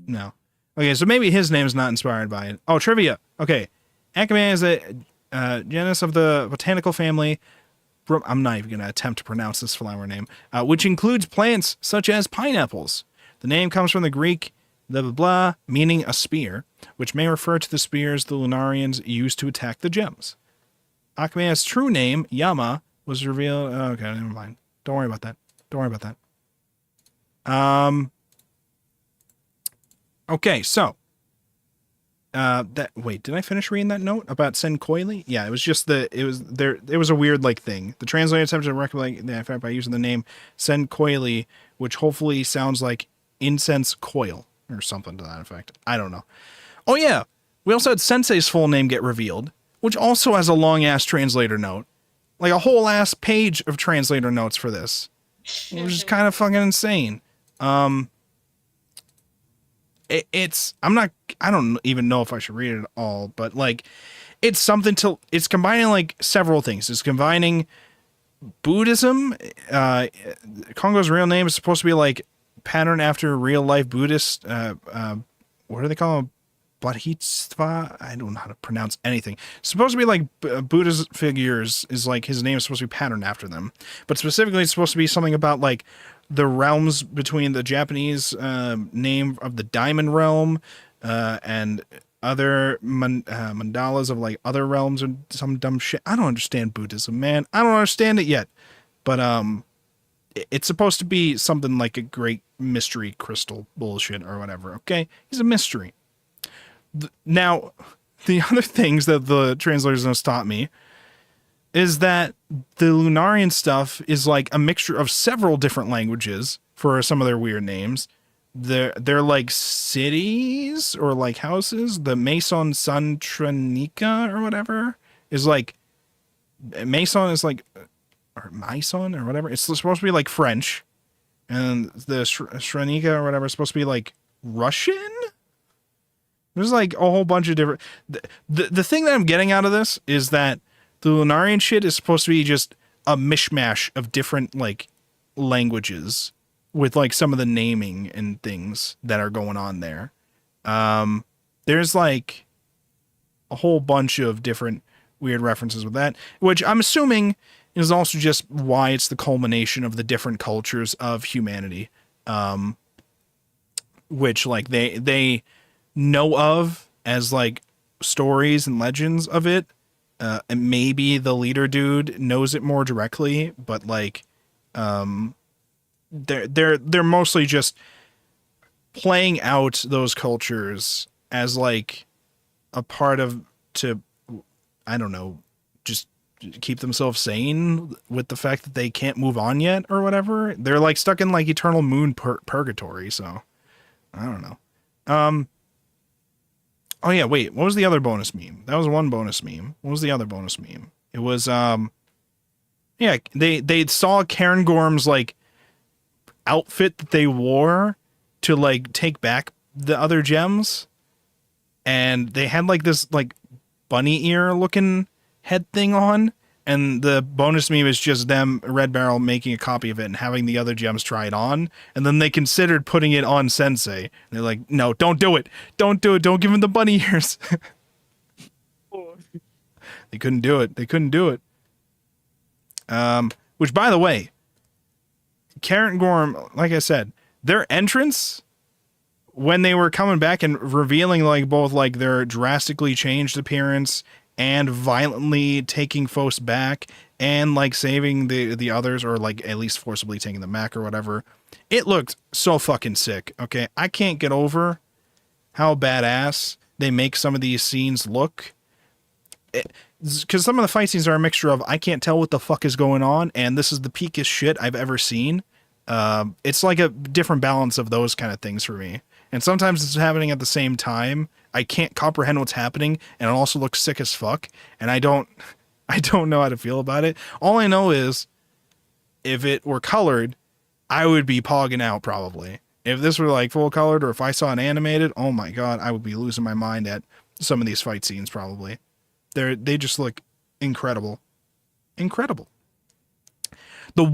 No. Okay, so maybe his name is not inspired by it. Oh, trivia. Okay. Akamea is a genus of the botanical family. I'm not even going to attempt to pronounce this flower name, which includes plants such as pineapples. The name comes from the Greek blah, blah, blah, meaning a spear, which may refer to the spears the Lunarians used to attack the gems. Akamea's true name, Yama, was revealed. Oh, okay, never mind. Don't worry about that. Okay, so. Wait, did I finish reading that note about Senkoili? Yeah, it was just it was a weird like thing. The translator attempted to recollect the effect by using the name Senkoili, which hopefully sounds like incense coil or something to that effect. I don't know. Oh yeah, we also had Sensei's full name get revealed, which also has a long ass translator note, like a whole ass page of translator notes for this, which is kind of fucking insane. I don't even know if I should read it all, but like it's combining like several things. It's combining Buddhism. Kongo's real name is supposed to be like pattern after real life Buddhist. What do they call them? Bodhisattva. I don't know how to pronounce anything. It's supposed to be like Buddha's figures is like his name is supposed to be patterned after them, but specifically it's supposed to be something about like the realms between the Japanese name of the Diamond Realm and other mandalas of like other realms or some dumb shit. I don't understand Buddhism, man. I don't understand it yet, but it's supposed to be something like a great mystery crystal bullshit or whatever. Okay, he's a mystery. Now, the other things that the translators have taught me is that the Lunarian stuff is like a mixture of several different languages for some of their weird names. They're like cities or like houses. The Mason Santranica or whatever is like Mason is like or Mason or whatever. It's supposed to be like French, and the Shranika or whatever is supposed to be like Russian. There's like a whole bunch of different. The thing that I'm getting out of this is that the Lunarian shit is supposed to be just a mishmash of different like languages with like some of the naming and things that are going on there. There's like a whole bunch of different weird references with that, which I'm assuming is also just why it's the culmination of the different cultures of humanity, which like they know of as like stories and legends of it. And maybe the leader dude knows it more directly, but like, they're mostly just playing out those cultures as like a part of I don't know, just keep themselves sane with the fact that they can't move on yet or whatever. They're like stuck in like eternal moon purgatory. So I don't know. Oh yeah, wait, what was the other bonus meme? That was one bonus meme. What was the other bonus meme? It was, yeah, they saw Karen Gorm's, like, outfit that they wore to, like, take back the other gems, and they had, like, this, like, bunny ear looking head thing on, and the bonus meme is just them, Red Barrel, making a copy of it and having the other gems try it on. And then they considered putting it on Sensei. And they're like, no, don't do it. Don't do it. Don't give him the bunny ears. They couldn't do it. They couldn't do it. Which, by the way, Karen Gorm, like I said, their entrance when they were coming back and revealing like both like their drastically changed appearance and violently taking Fos back and like saving the others, or like at least forcibly taking them back or whatever. It looked so fucking sick. Okay. I can't get over how badass they make some of these scenes look. Because some of the fight scenes are a mixture of I can't tell what the fuck is going on and this is the peakest shit I've ever seen. It's like a different balance of those kind of things for me. And sometimes it's happening at the same time. I can't comprehend what's happening, and it also looks sick as fuck, and I don't know how to feel about it. All I know is, if it were colored, I would be pogging out probably. If this were like full colored, or if I saw it animated, oh my god, I would be losing my mind at some of these fight scenes probably. They just look incredible. Incredible. There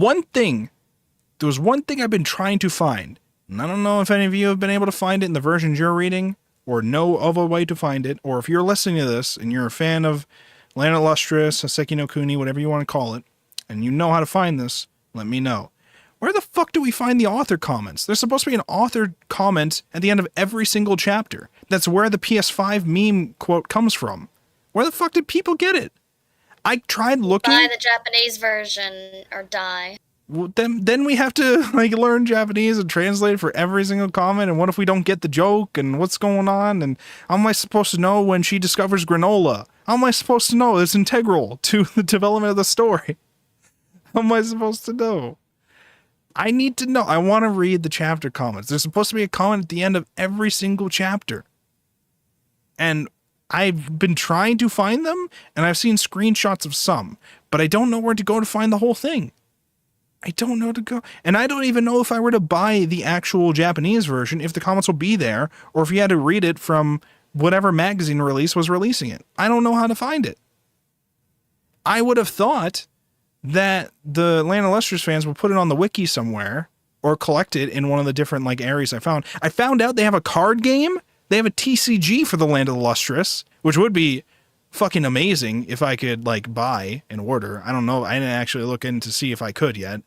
was one thing I've been trying to find, and I don't know if any of you have been able to find it in the versions you're reading, or know of a way to find it, or if you're listening to this and you're a fan of Land of Lustrous, Seki no Kuni, whatever you want to call it, and you know how to find this, let me know. Where the fuck do we find the author comments? There's supposed to be an author comment at the end of every single chapter. That's where the PS5 meme quote comes from. Where the fuck did people get it? I tried looking. Buy the Japanese version or die. Then we have to like learn Japanese and translate for every single comment. And what if we don't get the joke? And what's going on? And how am I supposed to know when she discovers granola? How am I supposed to know? It's integral to the development of the story. How am I supposed to know? I need to know. I want to read the chapter comments. There's supposed to be a comment at the end of every single chapter. And I've been trying to find them, and I've seen screenshots of some, but I don't know where to go to find the whole thing. I don't know to go. And I don't even know if I were to buy the actual Japanese version, if the comments will be there, or if you had to read it from whatever magazine release was releasing it. I don't know how to find it. I would have thought that the Land of Lustrous fans would put it on the wiki somewhere, or collect it in one of the different like areas I found. I found out they have a card game They have a TCG for the Land of the Lustrous, which would be fucking amazing if I could like buy and order. I don't know. I didn't actually look in to see if I could yet.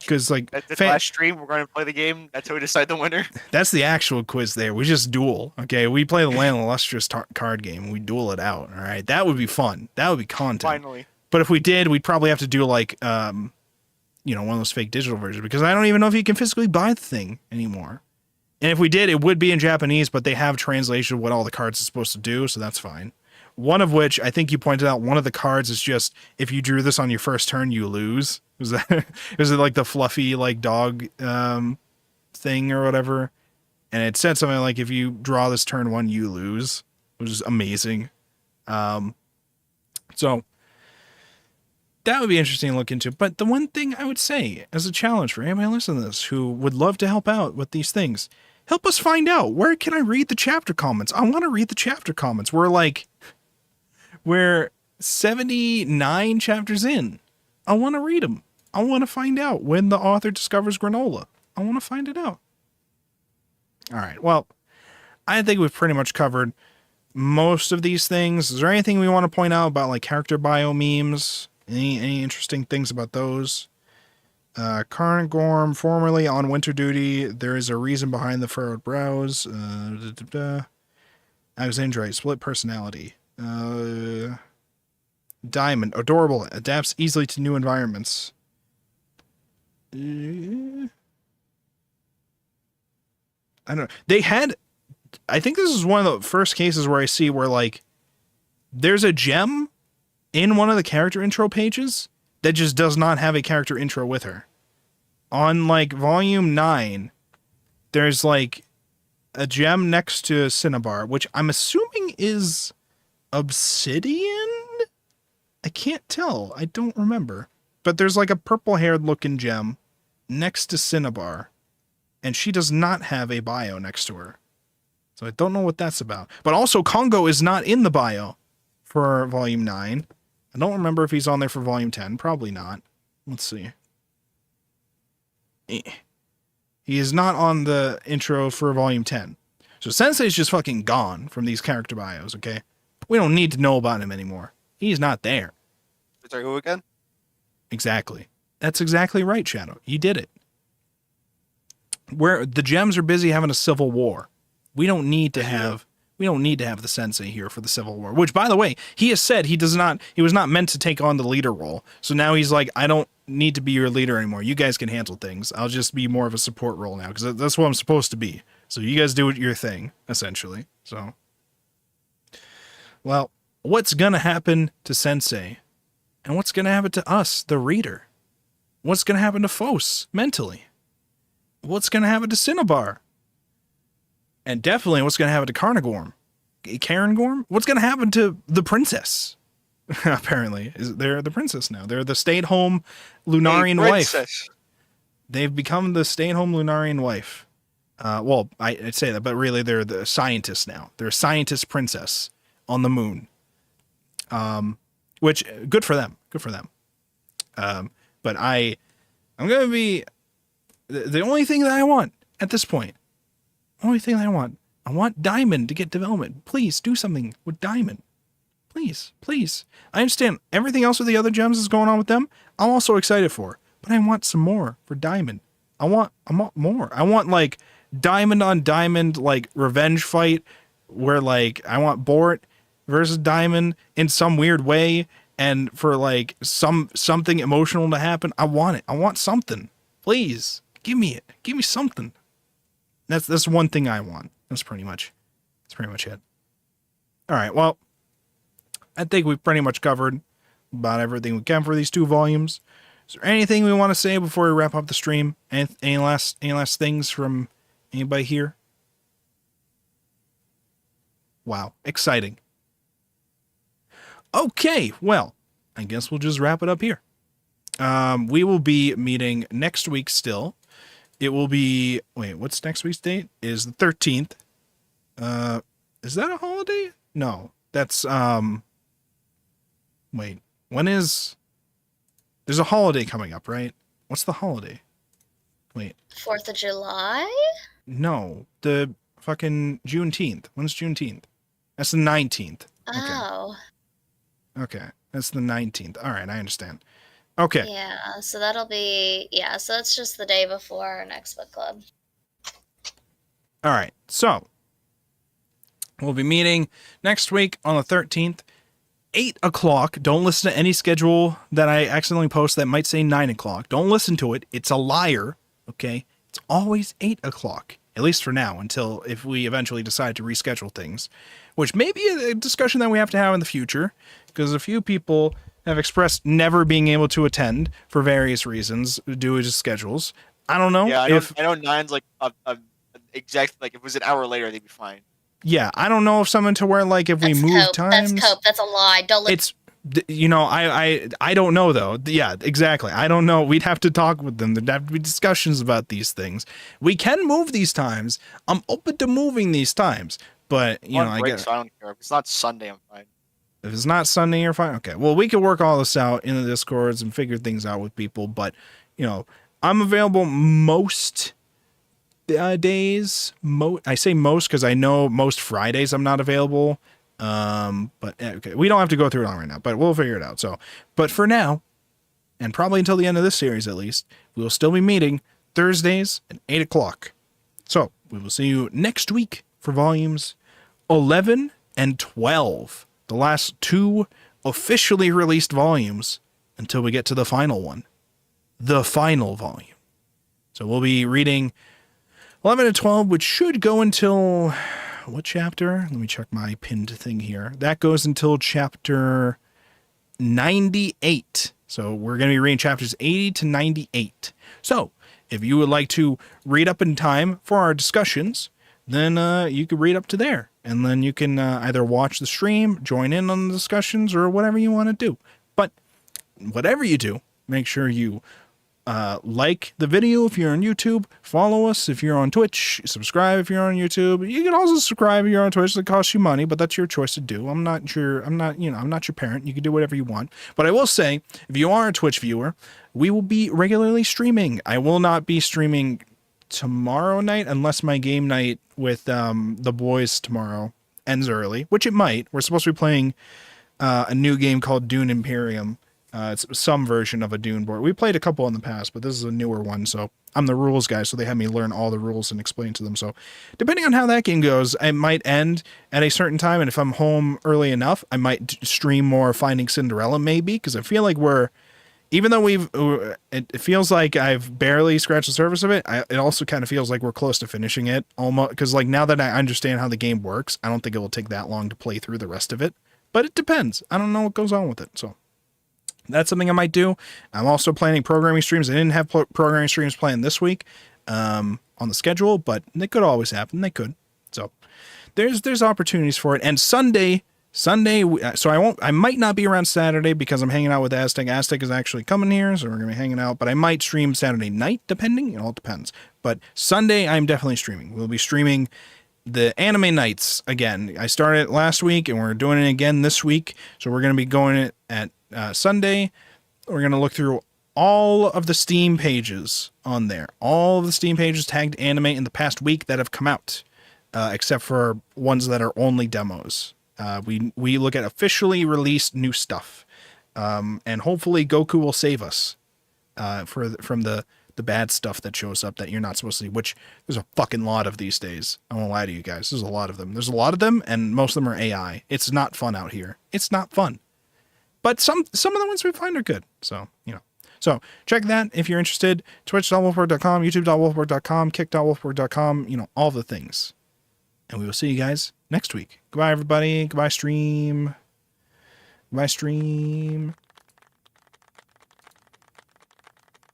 Because like This last stream, we're going to play the game. That's how we decide the winner. that's the actual quiz there. We just duel. Okay, we play the Land of the Lustrous card game. We duel it out. All right, that would be fun. That would be content. Finally. But if we did, we'd probably have to do like one of those fake digital versions, because I don't even know if you can physically buy the thing anymore. And if we did, it would be in Japanese, but they have translation of what all the cards are supposed to do, so that's fine. One of which, I think you pointed out, one of the cards is just, if you drew this on your first turn, you lose. Was it like the fluffy like dog thing or whatever? And it said something like, if you draw this turn 1, you lose, which is amazing. So that would be interesting to look into. But the one thing I would say as a challenge for anybody listening to this who would love to help out with these things, help us find out, where can I read the chapter comments? I want to read the chapter comments. We're 79 chapters in. I want to read them. I want to find out when the author discovers granola. I want to find it out. All right. Well, I think we've pretty much covered most of these things. Is there anything we want to point out about like character bio memes? Any interesting things about those? Carnagorm, formerly on winter duty. There is a reason behind the furrowed brows. Alexandrite, split personality. Diamond, adorable, adapts easily to new environments. I don't know. They had, I think this is one of the first cases where I see where like there's a gem in one of the character intro pages that just does not have a character intro with her. On like volume 9, there's like a gem next to Cinnabar, which I'm assuming is obsidian? I can't tell. I don't remember. But there's like a purple-haired looking gem next to Cinnabar, and she does not have a bio next to her. So I don't know what that's about. But also, Congo is not in the bio for volume 9. I don't remember if he's on there for volume 10. Probably not. Let's see. He is not on the intro for volume 10. So Sensei's just fucking gone from these character bios, okay? We don't need to know about him anymore. He's not there. Sorry, who again? Exactly. That's exactly right, Shadow. You did it. Where the gems are busy having a civil war. We don't need to have the Sensei here for the Civil War. Which, by the way, he has said he was not meant to take on the leader role. So now he's like, I don't need to be your leader anymore. You guys can handle things. I'll just be more of a support role now, because that's what I'm supposed to be. So you guys do your thing, essentially. So, well, what's gonna happen to Sensei? And what's gonna happen to us, the reader? What's gonna happen to Fos mentally? What's gonna happen to Cinnabar? And definitely what's gonna happen to Carnagorm? Carangorm? What's gonna happen to the princess? Apparently, they're the princess now. They're the stay-at-home Lunarian wife. They've become the stay-at-home Lunarian wife. Well, I'd say that, but really they're the scientists now. They're a scientist princess on the moon. Which, good for them. Good for them. But I'm going to be... The only thing that I want at this point, I want Diamond to get development. Please, do something with Diamond. Please, please. I understand everything else with the other gems is going on with them. I'm also excited for. But I want some more for Diamond. I want more. I want, like, Diamond on Diamond, like, revenge fight where, like, I want Bort versus Diamond in some weird way, and for like something emotional to happen. I want it. I want something. Please give me it. Give me something. That's one thing I want. That's pretty much it. All right. Well, I think we've pretty much covered about everything we can for these 2 volumes. Is there anything we want to say before we wrap up the stream? Any last things from anybody here? Wow, exciting. Okay, well, I guess we'll just wrap it up here. We will be meeting next week still. It will be... Wait, what's next week's date? Is the 13th. Is that a holiday? No, that's... Wait, when is... There's a holiday coming up, right? What's the holiday? Wait. 4th of July? No, the fucking Juneteenth. When's Juneteenth? That's the 19th. Oh. Okay. That's the 19th. All right, I understand. Okay. Yeah, so that'll be, so that's just the day before our next book club. All right. So, we'll be meeting next week on the 13th, 8 o'clock. Don't listen to any schedule that I accidentally post that might say 9 o'clock. Don't listen to it. It's a liar, okay? It's always 8 o'clock, at least for now, until if we eventually decide to reschedule things, which may be a discussion that we have to have in the future, because a few people have expressed never being able to attend for various reasons due to schedules. I don't know. Yeah, I know 9's like exactly, like if it was an hour later, they'd be fine. Yeah, I don't know if someone to where, like, if we move times. That's cope. That's a lie. Don't let. It's, you know, I don't know though. Yeah, exactly. I don't know. We'd have to talk with them. There'd have to be discussions about these things. We can move these times. I'm open to moving these times, but you know, I guess so I don't care. If it's not Sunday, I'm fine. If it's not Sunday, you're fine. Okay. Well, we can work all this out in the Discords and figure things out with people. But, you know, I'm available most days. I say most because I know most Fridays I'm not available. But okay, we don't have to go through it all right now, but we'll figure it out. So, but for now, and probably until the end of this series at least, we will still be meeting Thursdays at 8 o'clock. So we will see you next week for volumes 11 and 12. The last 2 officially released volumes until we get to the final one. The final volume. So we'll be reading 11 and 12, which should go until... what chapter? Let me check my pinned thing here. That goes until chapter 98. So we're going to be reading chapters 80 to 98. So if you would like to read up in time for our discussions, then you can read up to there. And then you can either watch the stream, join in on the discussions, or whatever you want to do. But whatever you do, make sure you like the video if you're on YouTube, follow us if you're on Twitch, subscribe if you're on YouTube. You can also subscribe if you're on Twitch. It costs you money, but that's your choice to do. I'm not your parent. You can do whatever you want. But I will say, if you are a Twitch viewer, we will be regularly streaming. I will not be streaming tomorrow night unless my game night with the boys tomorrow ends early, which it might. We're supposed to be playing a new game called Dune Imperium. It's some version of a Dune board. We played a couple in the past, but this is a newer one, so I'm the rules guy, so they have me learn all the rules and explain to them. So depending on how that game goes, it might end at a certain time, and if I'm home early enough, I might stream more Finding Cinderella maybe, because I feel like even though it feels like I've barely scratched the surface of it, it also kind of feels like we're close to finishing it almost, because like now that I understand how the game works, I don't think it will take that long to play through the rest of it, but it depends. I don't know what goes on with it, so that's something I might do. I'm also planning programming streams. I didn't have programming streams planned this week on the schedule, but they could always happen. They could. So there's opportunities for it. And Sunday, so I might not be around Saturday because I'm hanging out with Aztec. Aztec is actually coming here, so we're going to be hanging out. But I might stream Saturday night, depending. It all depends. But Sunday, I'm definitely streaming. We'll be streaming the anime nights again. I started it last week, and we're doing it again this week. So we're going to be going it at Sunday. We're going to look through all of the Steam pages on there. All of the Steam pages tagged anime in the past week that have come out, except for ones that are only demos. We look at officially released new stuff, and hopefully Goku will save us from the bad stuff that shows up that you're not supposed to see, which there's a fucking lot of these days. I won't lie to you guys. There's a lot of them. There's a lot of them, and most of them are AI. It's not fun out here. It's not fun. But some of the ones we find are good. So, So check that if you're interested. Twitch.wolfborg.com, YouTube.wolfborg.com, Kick.wolfborg.com, all the things. And we will see you guys next week. Goodbye, everybody. Goodbye, stream. Goodbye, stream.